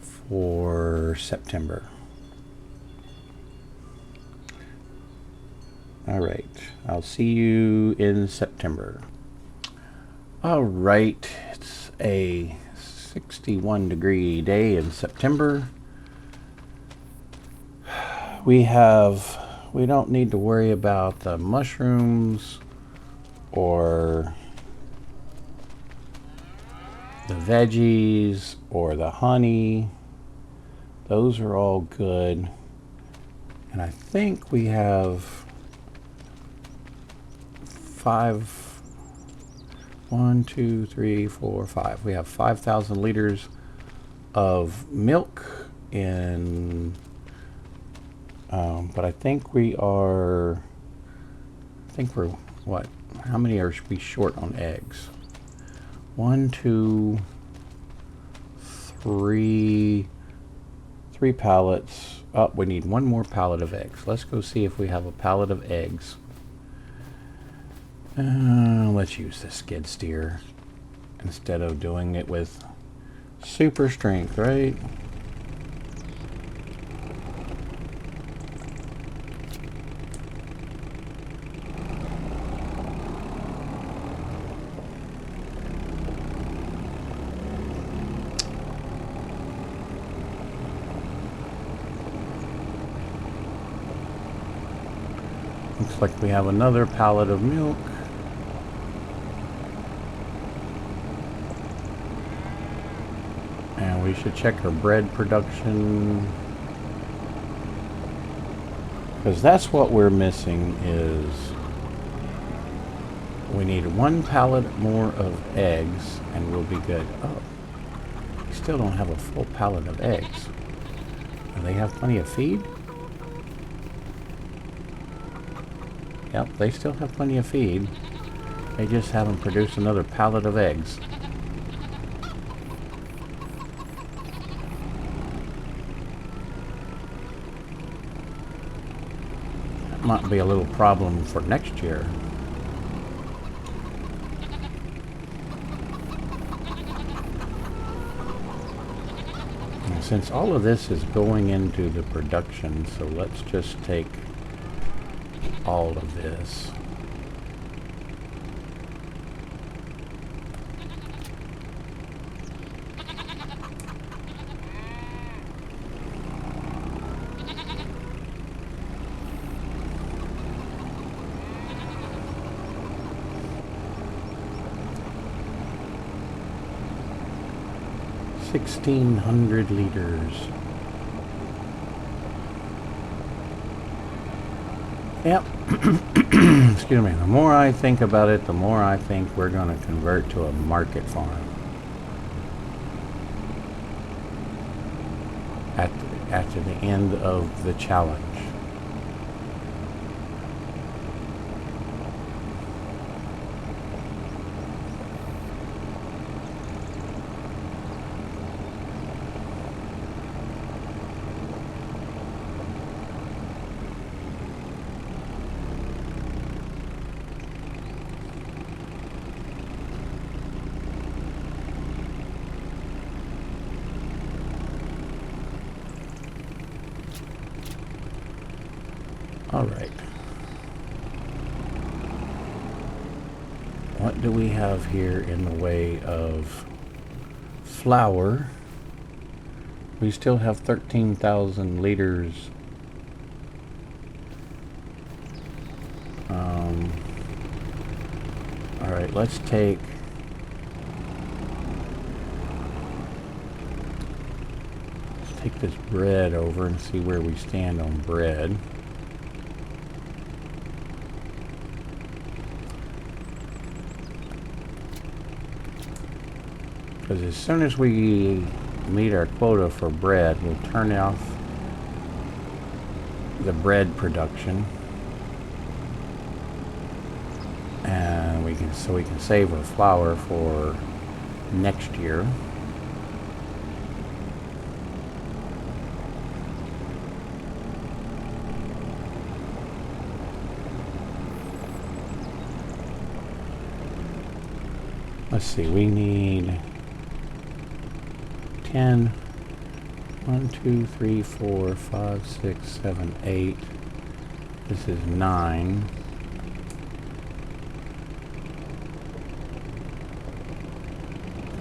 for September. All right, I'll see you in September. All right, it's a 61-degree day in September. We don't need to worry about the mushrooms or the veggies or the honey. Those are all good. And I think we have 5. We have 5,000 liters of milk in, but I think we're what? How many are we short on eggs? 1, 2, 3 pallets. Oh, we need one more pallet of eggs. Let's go see if we have a pallet of eggs. Let's use the skid steer instead of doing it with super strength, right? Looks like we have another pallet of milk. And we should check our bread production, because that's what we're missing. Is we need 1 pallet more of eggs and we'll be good. Oh, we still don't have a full pallet of eggs. Do they have plenty of feed? Yep, they still have plenty of feed. They just haven't produced another pallet of eggs. That might be a little problem for next year. And since all of this is going into the production, so let's just take all of this. 1,600 liters. Yep. Excuse me. The more I think about it, the more I think we're going to convert to a market farm. At the end of the challenge. All right. What do we have here in the way of flour? We still have 13,000 liters. All right, let's take this bread over and see where we stand on bread. Because as soon as we meet our quota for bread, we'll turn off the bread production, and we can save our flour for next year. Let's see, we need 10, 1, 2, 3, 4, 5, 6, 7, 8. This is 9.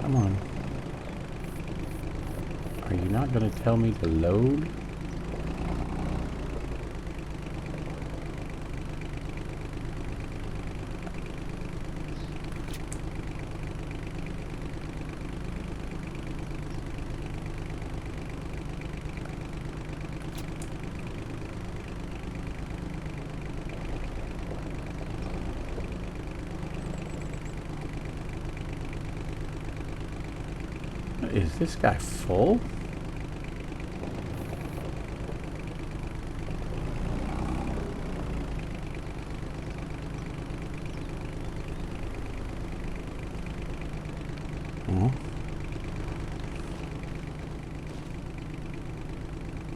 Come on. Are you not going to tell me to load? Is this guy full? Oh.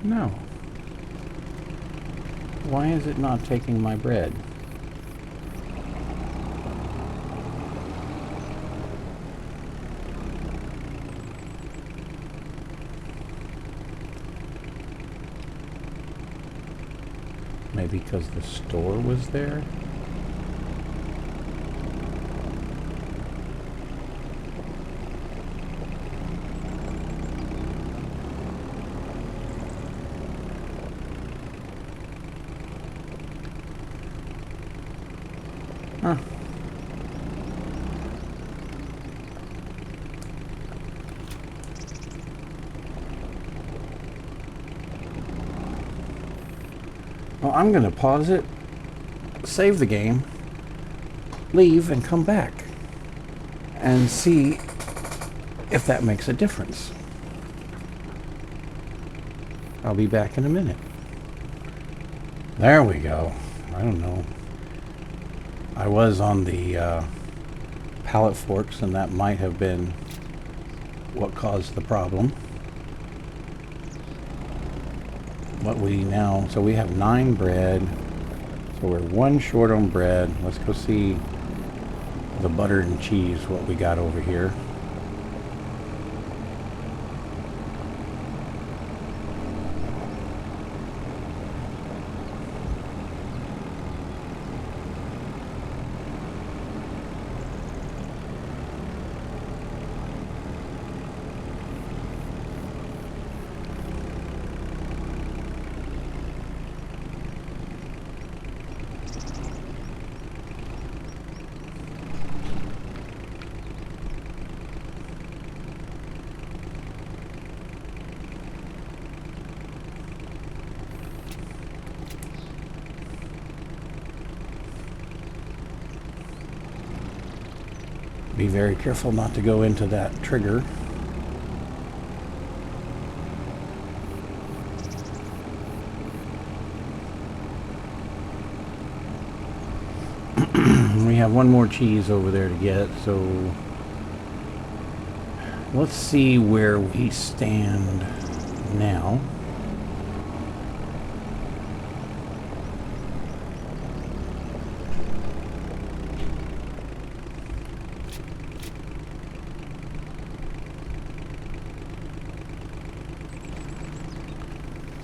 No. Why is it not taking my bread? Maybe because the store was there? Huh. Well, I'm going to pause it, save the game, leave, and come back and see if that makes a difference. I'll be back in a minute. There we go. I don't know. I was on the pallet forks, and that might have been what caused the problem. What we now, so we have 9 bread, so we're 1 short on bread. Let's go see the butter and cheese, what we got over here. Be very careful not to go into that trigger. We have one more cheese over there to get, so let's see where we stand now.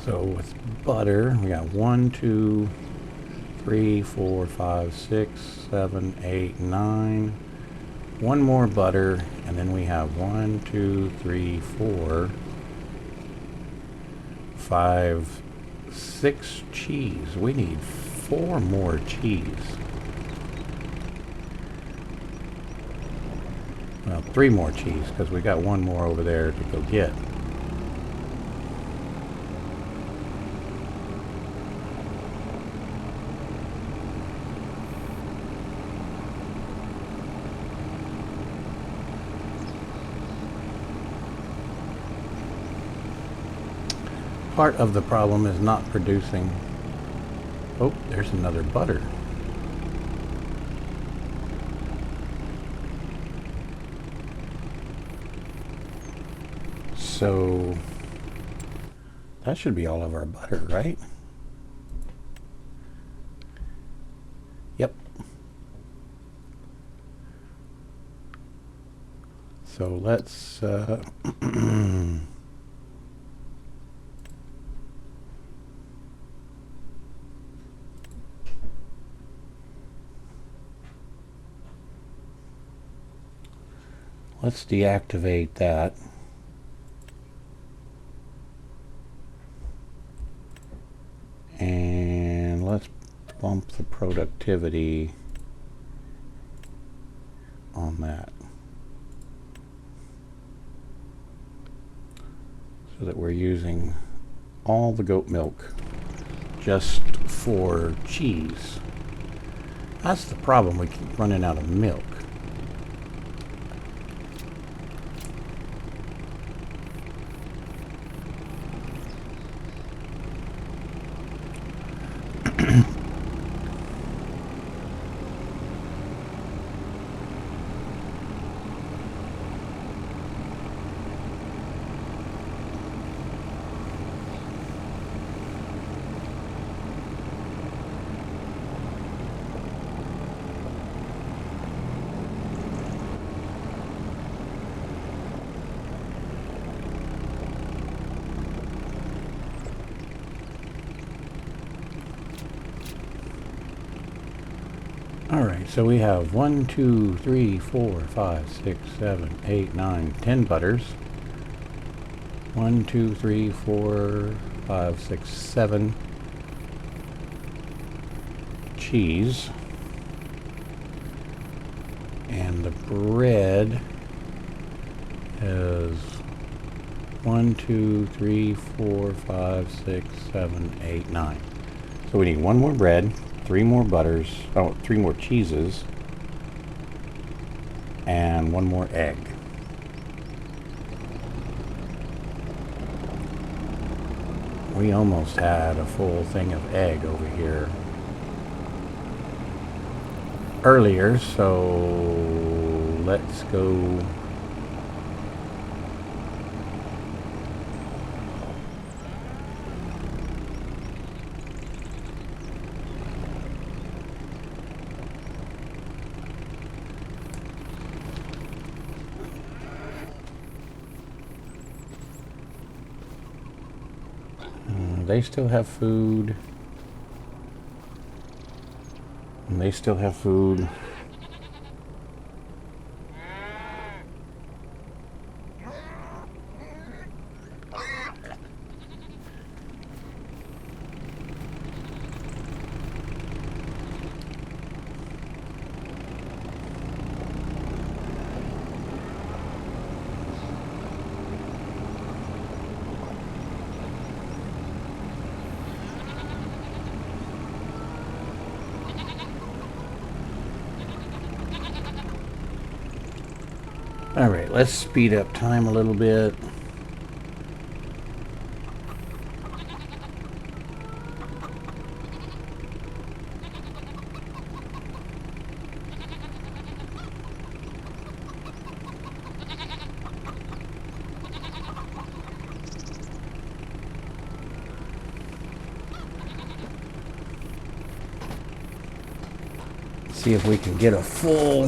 So with butter, we got 1, 2, 3, 4, 5, 6, 7, 8, 9. One more butter, and then we have 1, 2, 3, 4, 5, 6 cheese. We need 4 more cheese. Well, 3 more cheese, because we got one more over there to go get. Part of the problem is not producing. Oh, there's another butter. So that should be all of our butter, right? Yep. So let's let's deactivate that. And let's bump the productivity on that so that we're using all the goat milk just for cheese. That's the problem, we keep running out of milk. Alright, so we have 1, 2, 3, 4, 5, 6, 7, 8, 9, 10 butters. 1, 2, 3, 4, 5, 6, 7 cheese. And the bread is 1, 2, 3, 4, 5, 6, 7, 8, 9. So we need one more bread, 3 more butters, 3 more cheeses, and 1 more egg. We almost had a full thing of egg over here earlier, so let's go. They still have food. And they still have food. All right, let's speed up time a little bit. See if we can get a full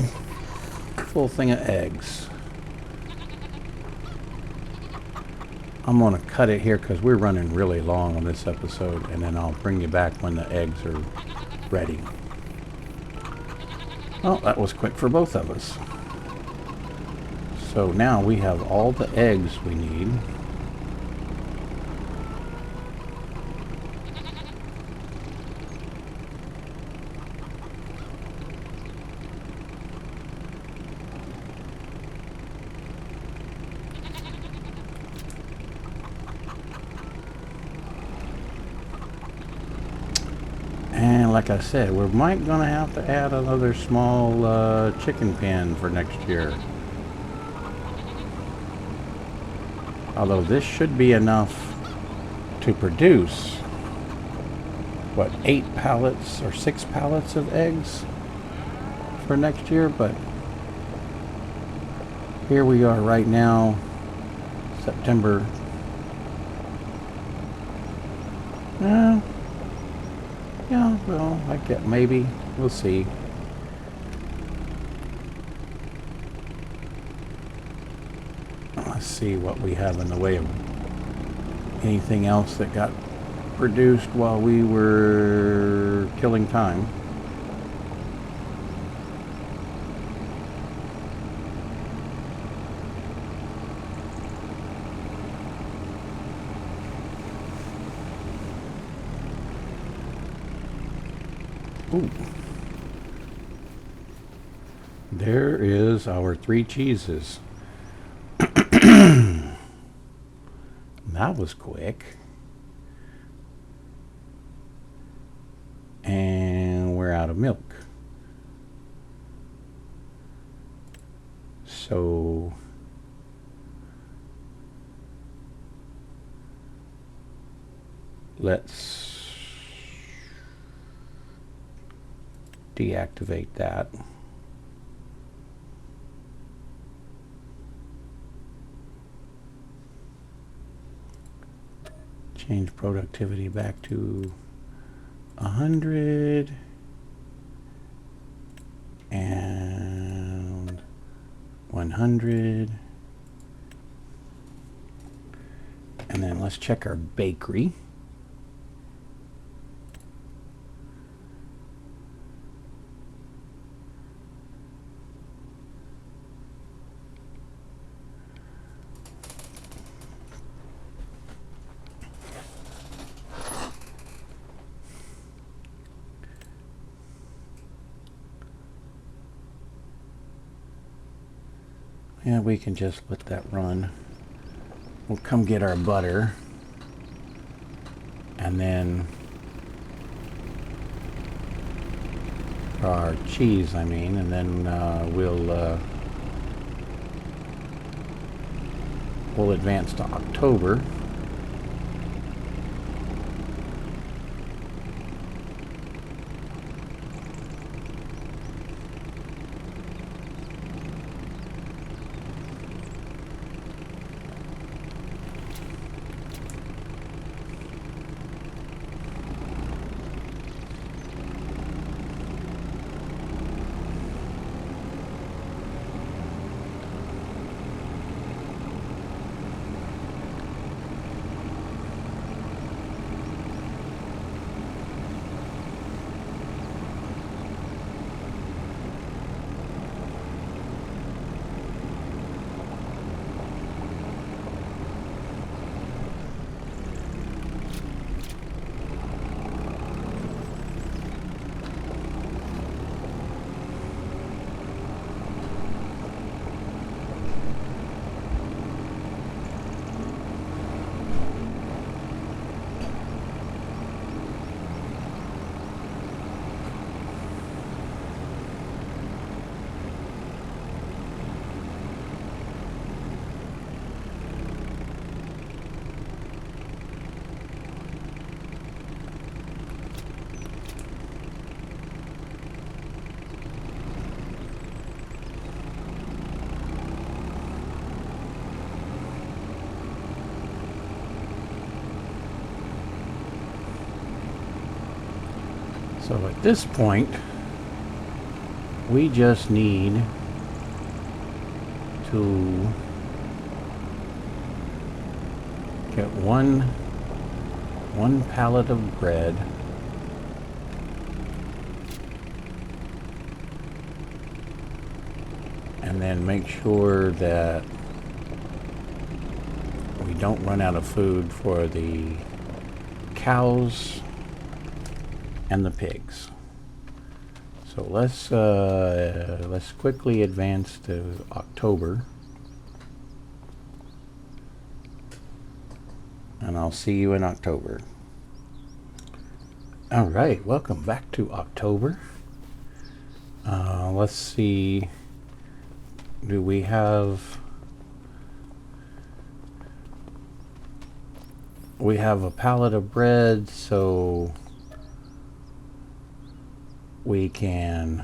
thing of eggs. I'm gonna cut it here because we're running really long on this episode, and then I'll bring you back when the eggs are ready. Well, that was quick for both of us. So now we have all the eggs we need. And like I said, we might gonna have to add another small chicken pen for next year. Although this should be enough to produce, what, 8 pallets or 6 pallets of eggs for next year. But here we are right now, September. Yeah, well, I get, maybe. We'll see. Let's see what we have in the way of anything else that got produced while we were killing time. Ooh. There is our 3 cheeses. That was quick. And we're out of milk. So let's deactivate that. Change productivity back to 100 and 100. And then let's check our bakery. Yeah, we can just let that run. We'll come get our butter. And then our cheese, I mean, and then we'll advance to October. So at this point, we just need to get one pallet of bread, and then make sure that we don't run out of food for the cows and the pigs. So let's quickly advance to October, and I'll see you in October. All right, welcome back to October. Let's see. Do we have? We have a pallet of bread, so we can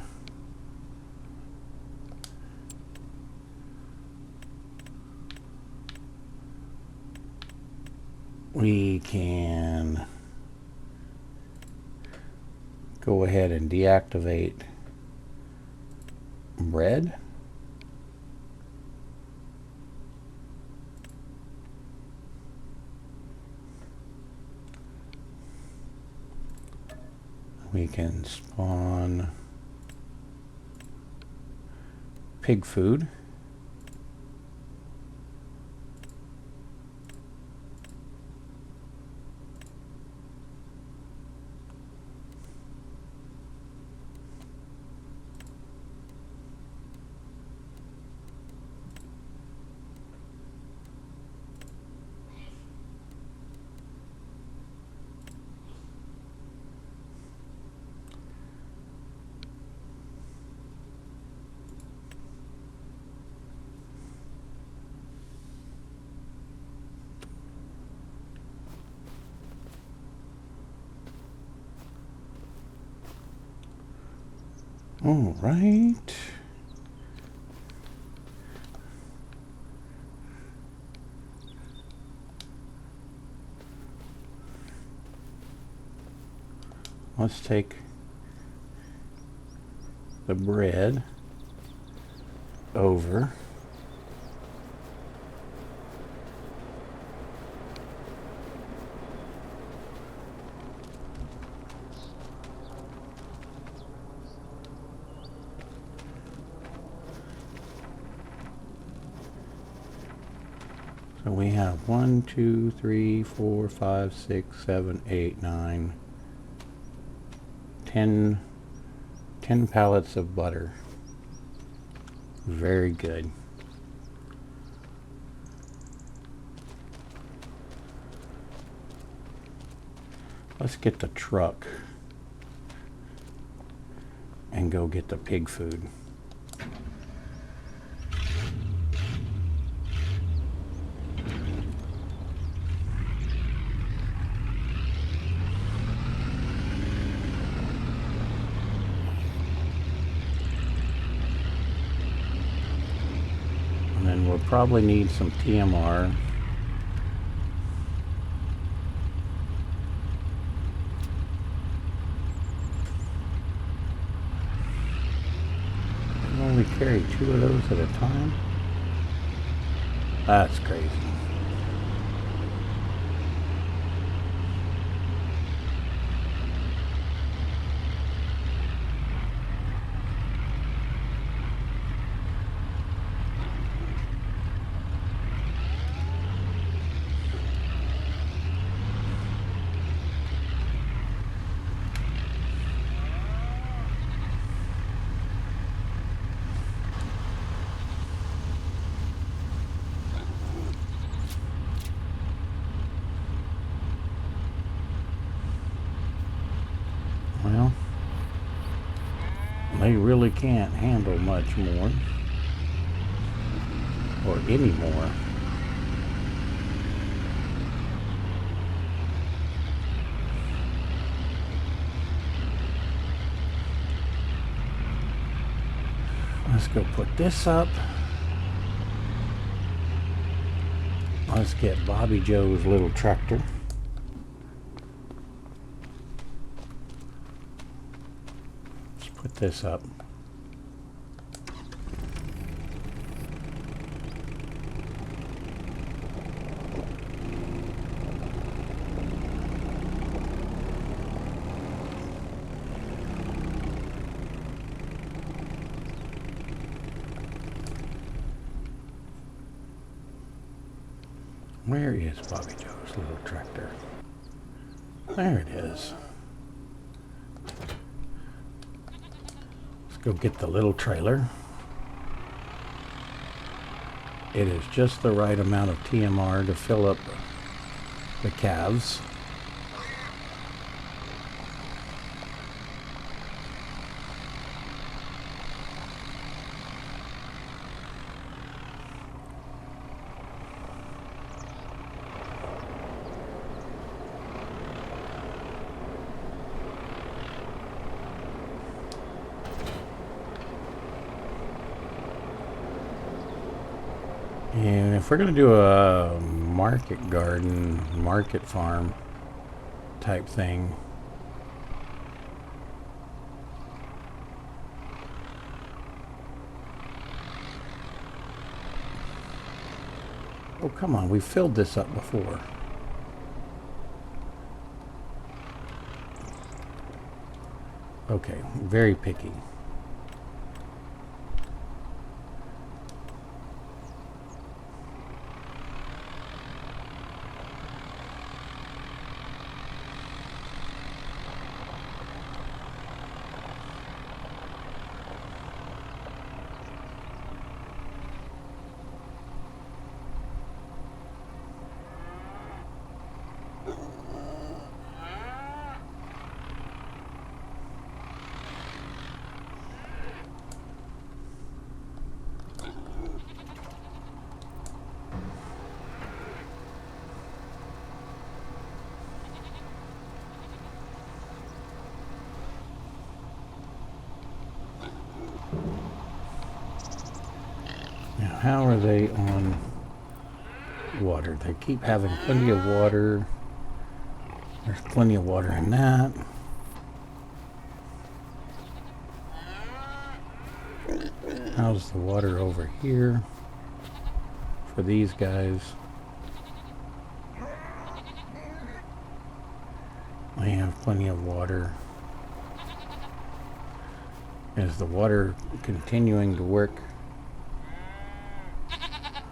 go ahead and deactivate bread. We can spawn pig food. All right. Let's take the bread over. So we have 1, 2, 3, 4, 5, 6, 7, 8, 9, 10 pallets of butter. Very good. Let's get the truck and go get the pig food. And then we'll probably need some TMR. We carry 2 of those at a time. That's crazy. Well, they really can't handle much more, or any more. Let's go put this up. Let's get Bobbie Jo's little tractor. put this up. Where is Bobbie Jo's little tractor? There it is. Let's go get the little trailer. It is just the right amount of TMR to fill up the calves. And if we're going to do a market garden, market farm type thing, oh come on, we filled this up before. Okay, very picky. Now, how are they on water? They keep having plenty of water. There's plenty of water in that. How's the water over here for these guys? They have plenty of water. Is the water continuing to work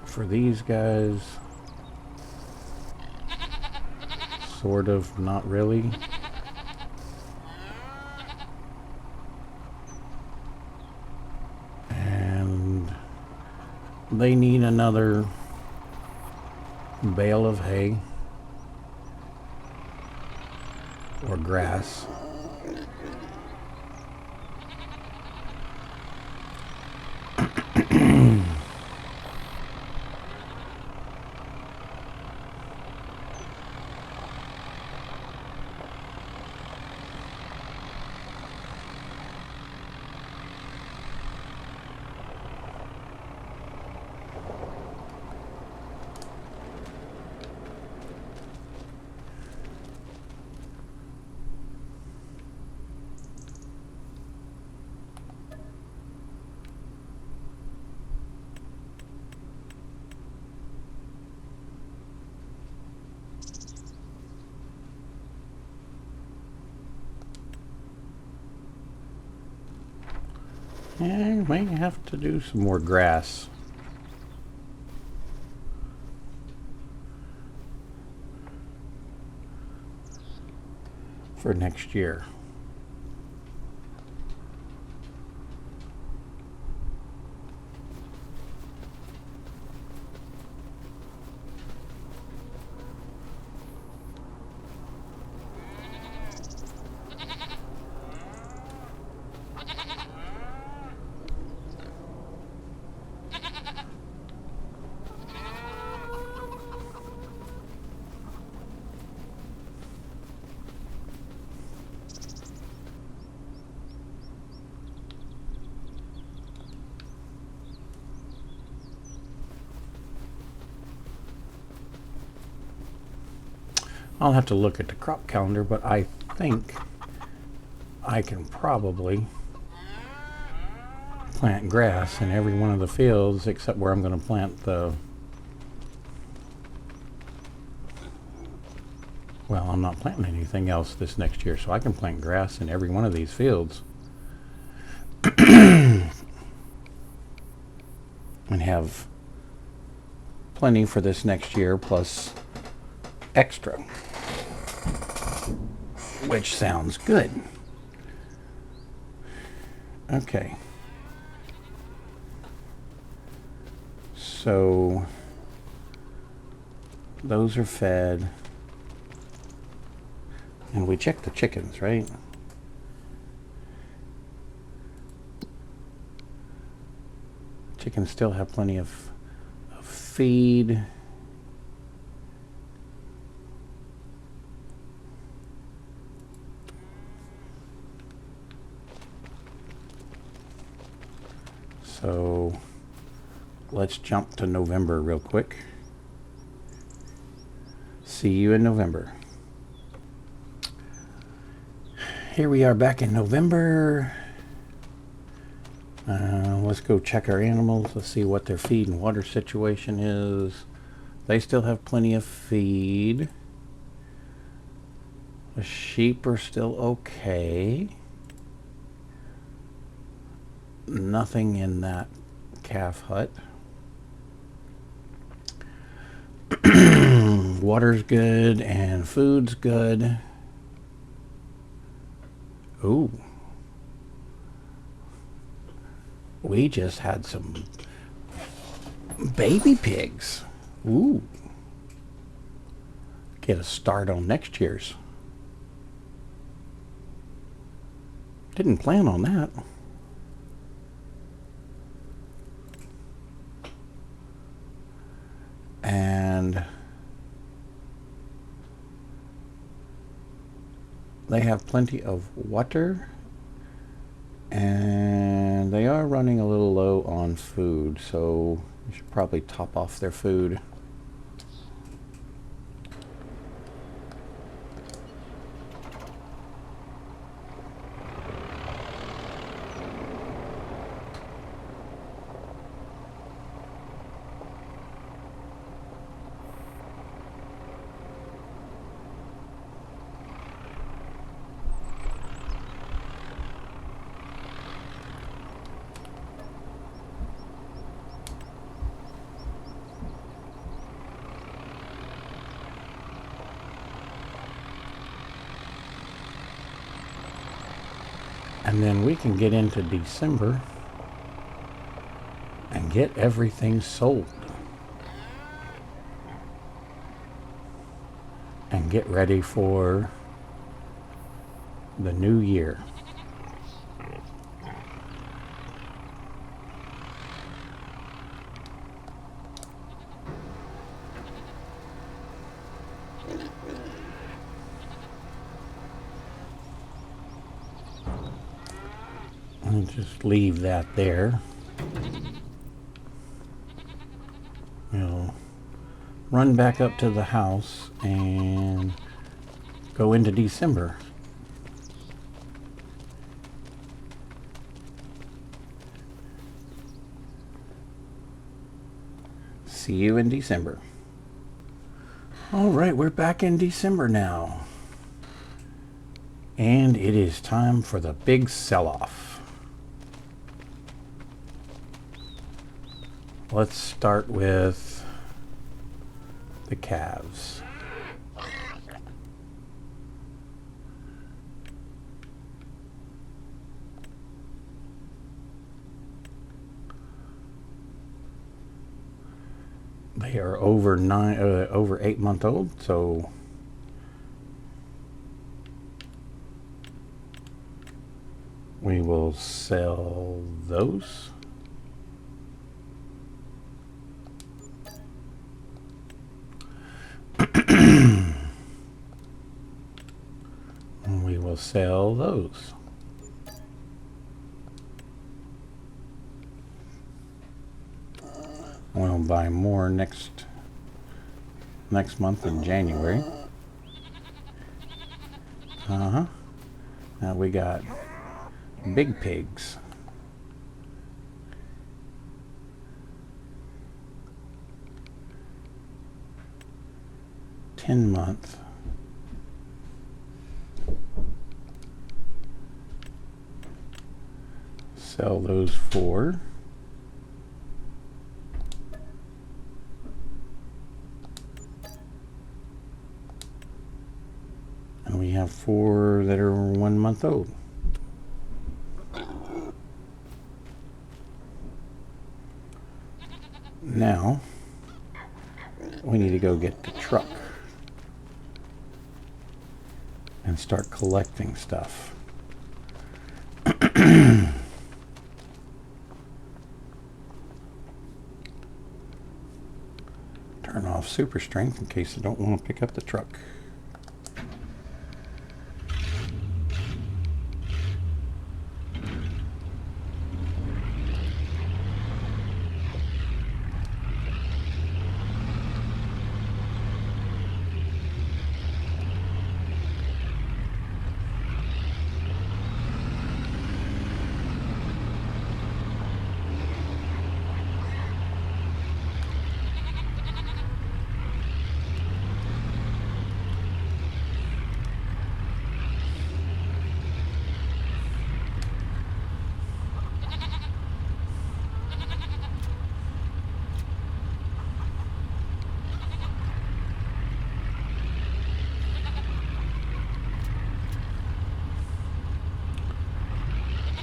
for these guys? Sort of, not really. And they need another bale of hay or grass. And may have to do some more grass. For next year. I'll have to look at the crop calendar, but I think I can probably plant grass in every one of the fields except where I'm going to plant the... Well, I'm not planting anything else this next year, so I can plant grass in every one of these fields and have plenty for this next year plus extra, which sounds good. Okay. So those are fed. And we checked the chickens, right? Chickens still have plenty of feed. So let's jump to November real quick. See you in November. Here we are back in November. Let's go check our animals. Let's see what their feed and water situation is. They still have plenty of feed. The sheep are still okay. Nothing in that calf hut. Water's good and food's good. Ooh. We just had some baby pigs. Ooh. Get a start on next year's. Didn't plan on that. And they have plenty of water, and they are running a little low on food, so we should probably top off their food. And then we can get into December and get everything sold and get ready for the new year. I'll just leave that there. We'll run back up to the house and go into December. See you in December. All right, we're back in December now. And it is time for the big sell-off. Let's start with the calves. They are over 8 months old, so we will sell those. And we will sell those. We'll buy more next month in January. Now we got big pigs. 10-month. Sell those 4. And we have 4 that are 1 month old. Now, we need to go get the truck and start collecting stuff. Turn off super strength in case I don't want to pick up the truck.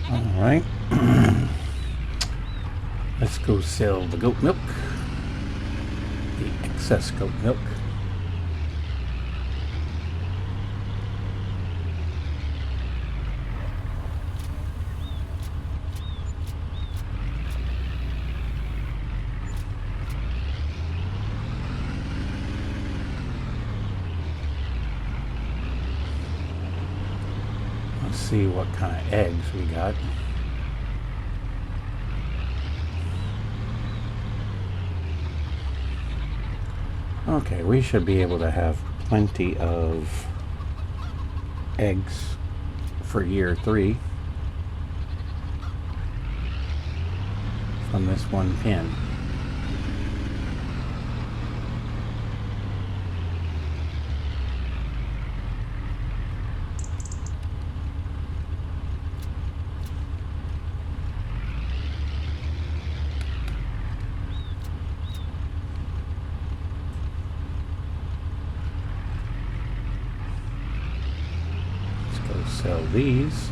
Alright, let's go sell the goat milk, the excess goat milk. Let's see what kind of eggs we got. Okay, we should be able to have plenty of eggs for year 3 from this one pen. Sell these.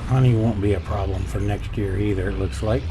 Honey won't be a problem for next year either, it looks like.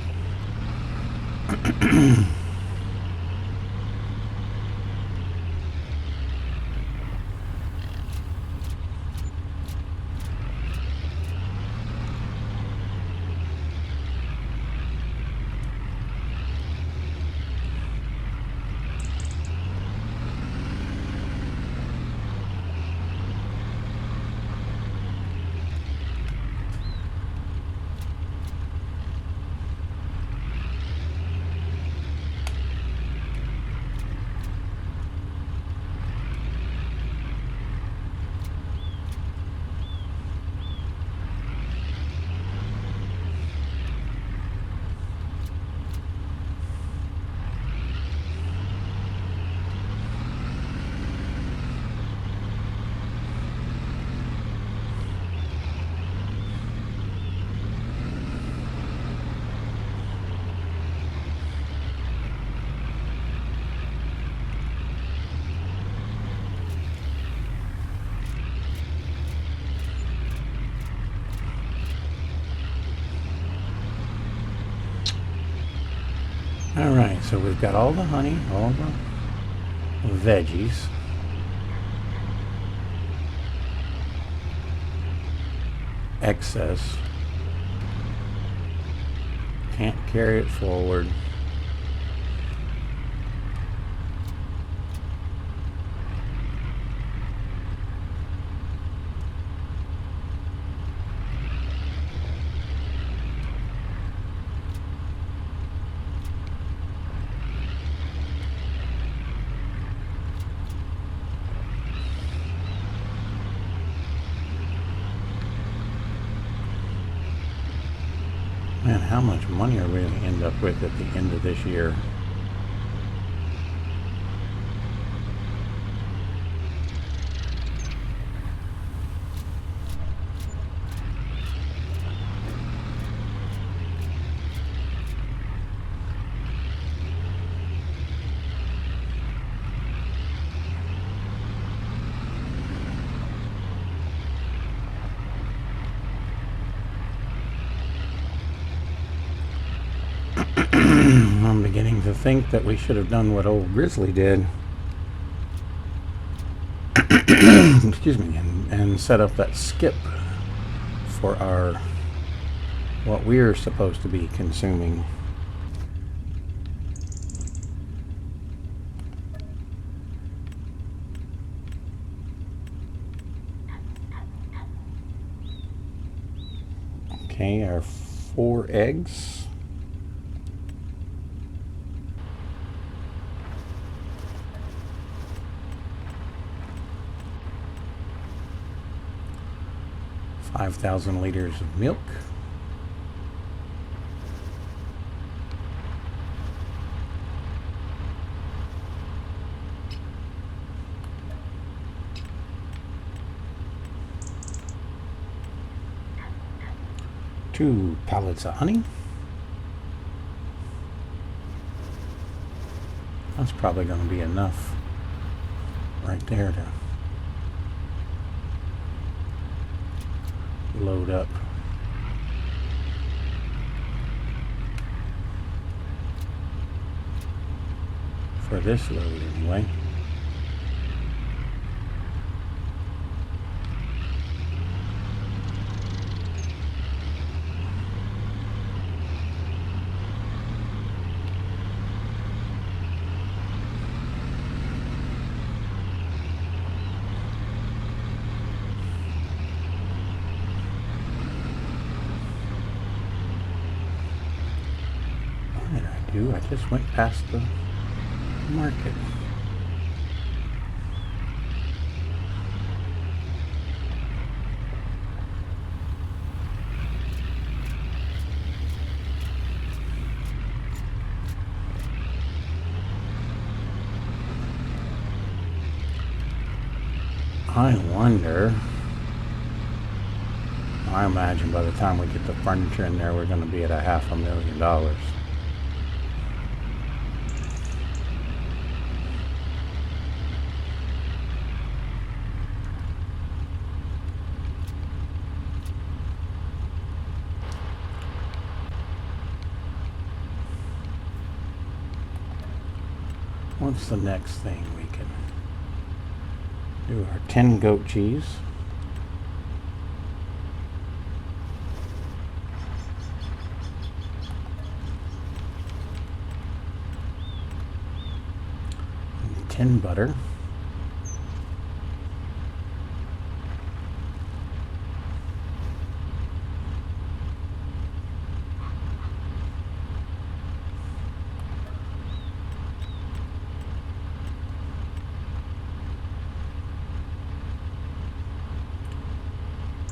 Alright, so we've got all the honey, all the veggies. excess. Can't carry it forward. Man, how much money are we going to end up with at the end of this year? I'm beginning to think that we should have done what old Grizzly did. Excuse me, and set up that skip for our what we're supposed to be consuming. Okay, our 4 eggs. $5,000 liters of milk. Two pallets of honey. That's probably going to be enough right there to load up. For this load anyway. I just went past the market. I wonder, I imagine by the time we get the furniture in there, we're going to be at $500,000. What's the next thing we can do? Our 10 goat cheese. And 10 butter.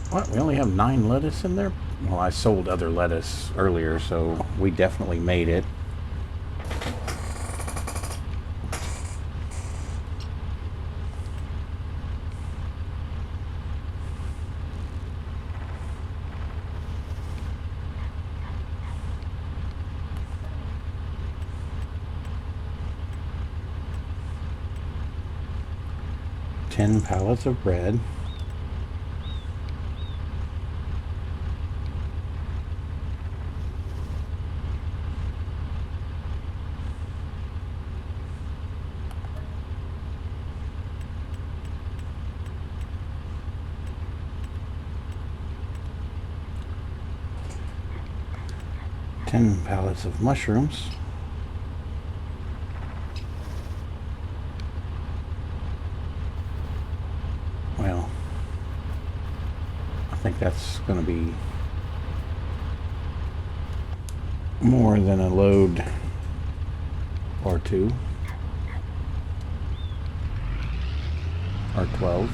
What? We only have 9 lettuce in there? Well, I sold other lettuce earlier, so we definitely made it. Ten pallets of bread. 10 pallets of mushrooms. Well, I think that's going to be more than a load or two, or 12.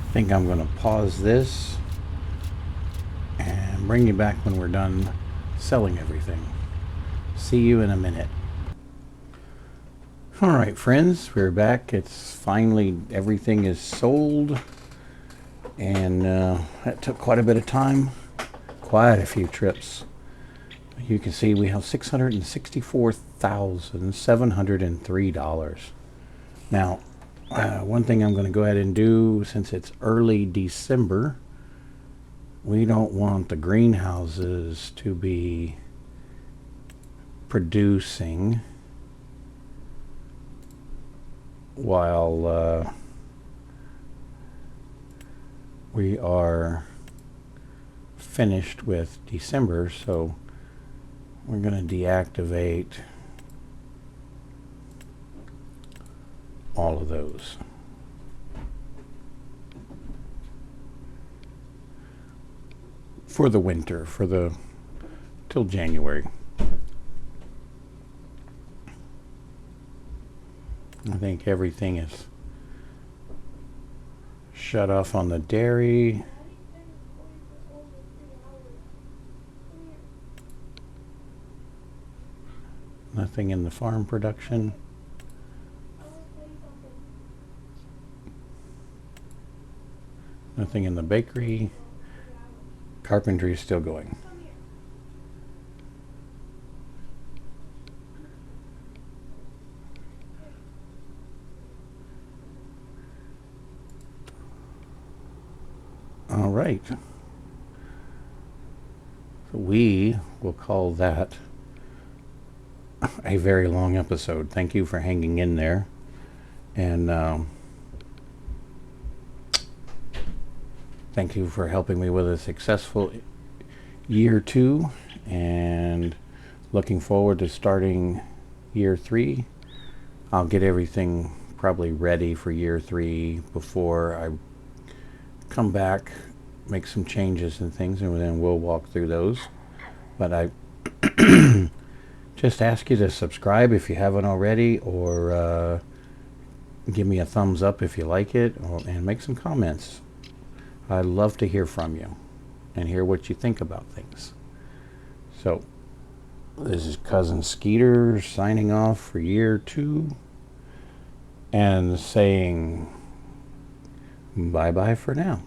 I think I'm going to pause this and bring you back when we're done selling everything. See you in a minute. Alright friends, we're back. It's finally, everything is sold, and that took quite a bit of time, quite a few trips. You can see we have $664,703. Now, one thing I'm going to go ahead and do, since it's early December, we don't want the greenhouses to be producing while we are finished with December, so we're going to deactivate all of those. For the winter, till January. I think everything is shut off on the dairy. Nothing in the farm production. Nothing in the bakery. Carpentry is still going. All right. So we will call that a very long episode. Thank you for hanging in there. And thank you for helping me with a successful year 2, and looking forward to starting year 3. I'll get everything probably ready for year 3 before I come back, make some changes and things, and then we'll walk through those. But I just ask you to subscribe if you haven't already, or give me a thumbs up if you like it, and make some comments. I love to hear from you and hear what you think about things. So, this is Cousin Skeeter signing off for year 2 and saying bye-bye for now.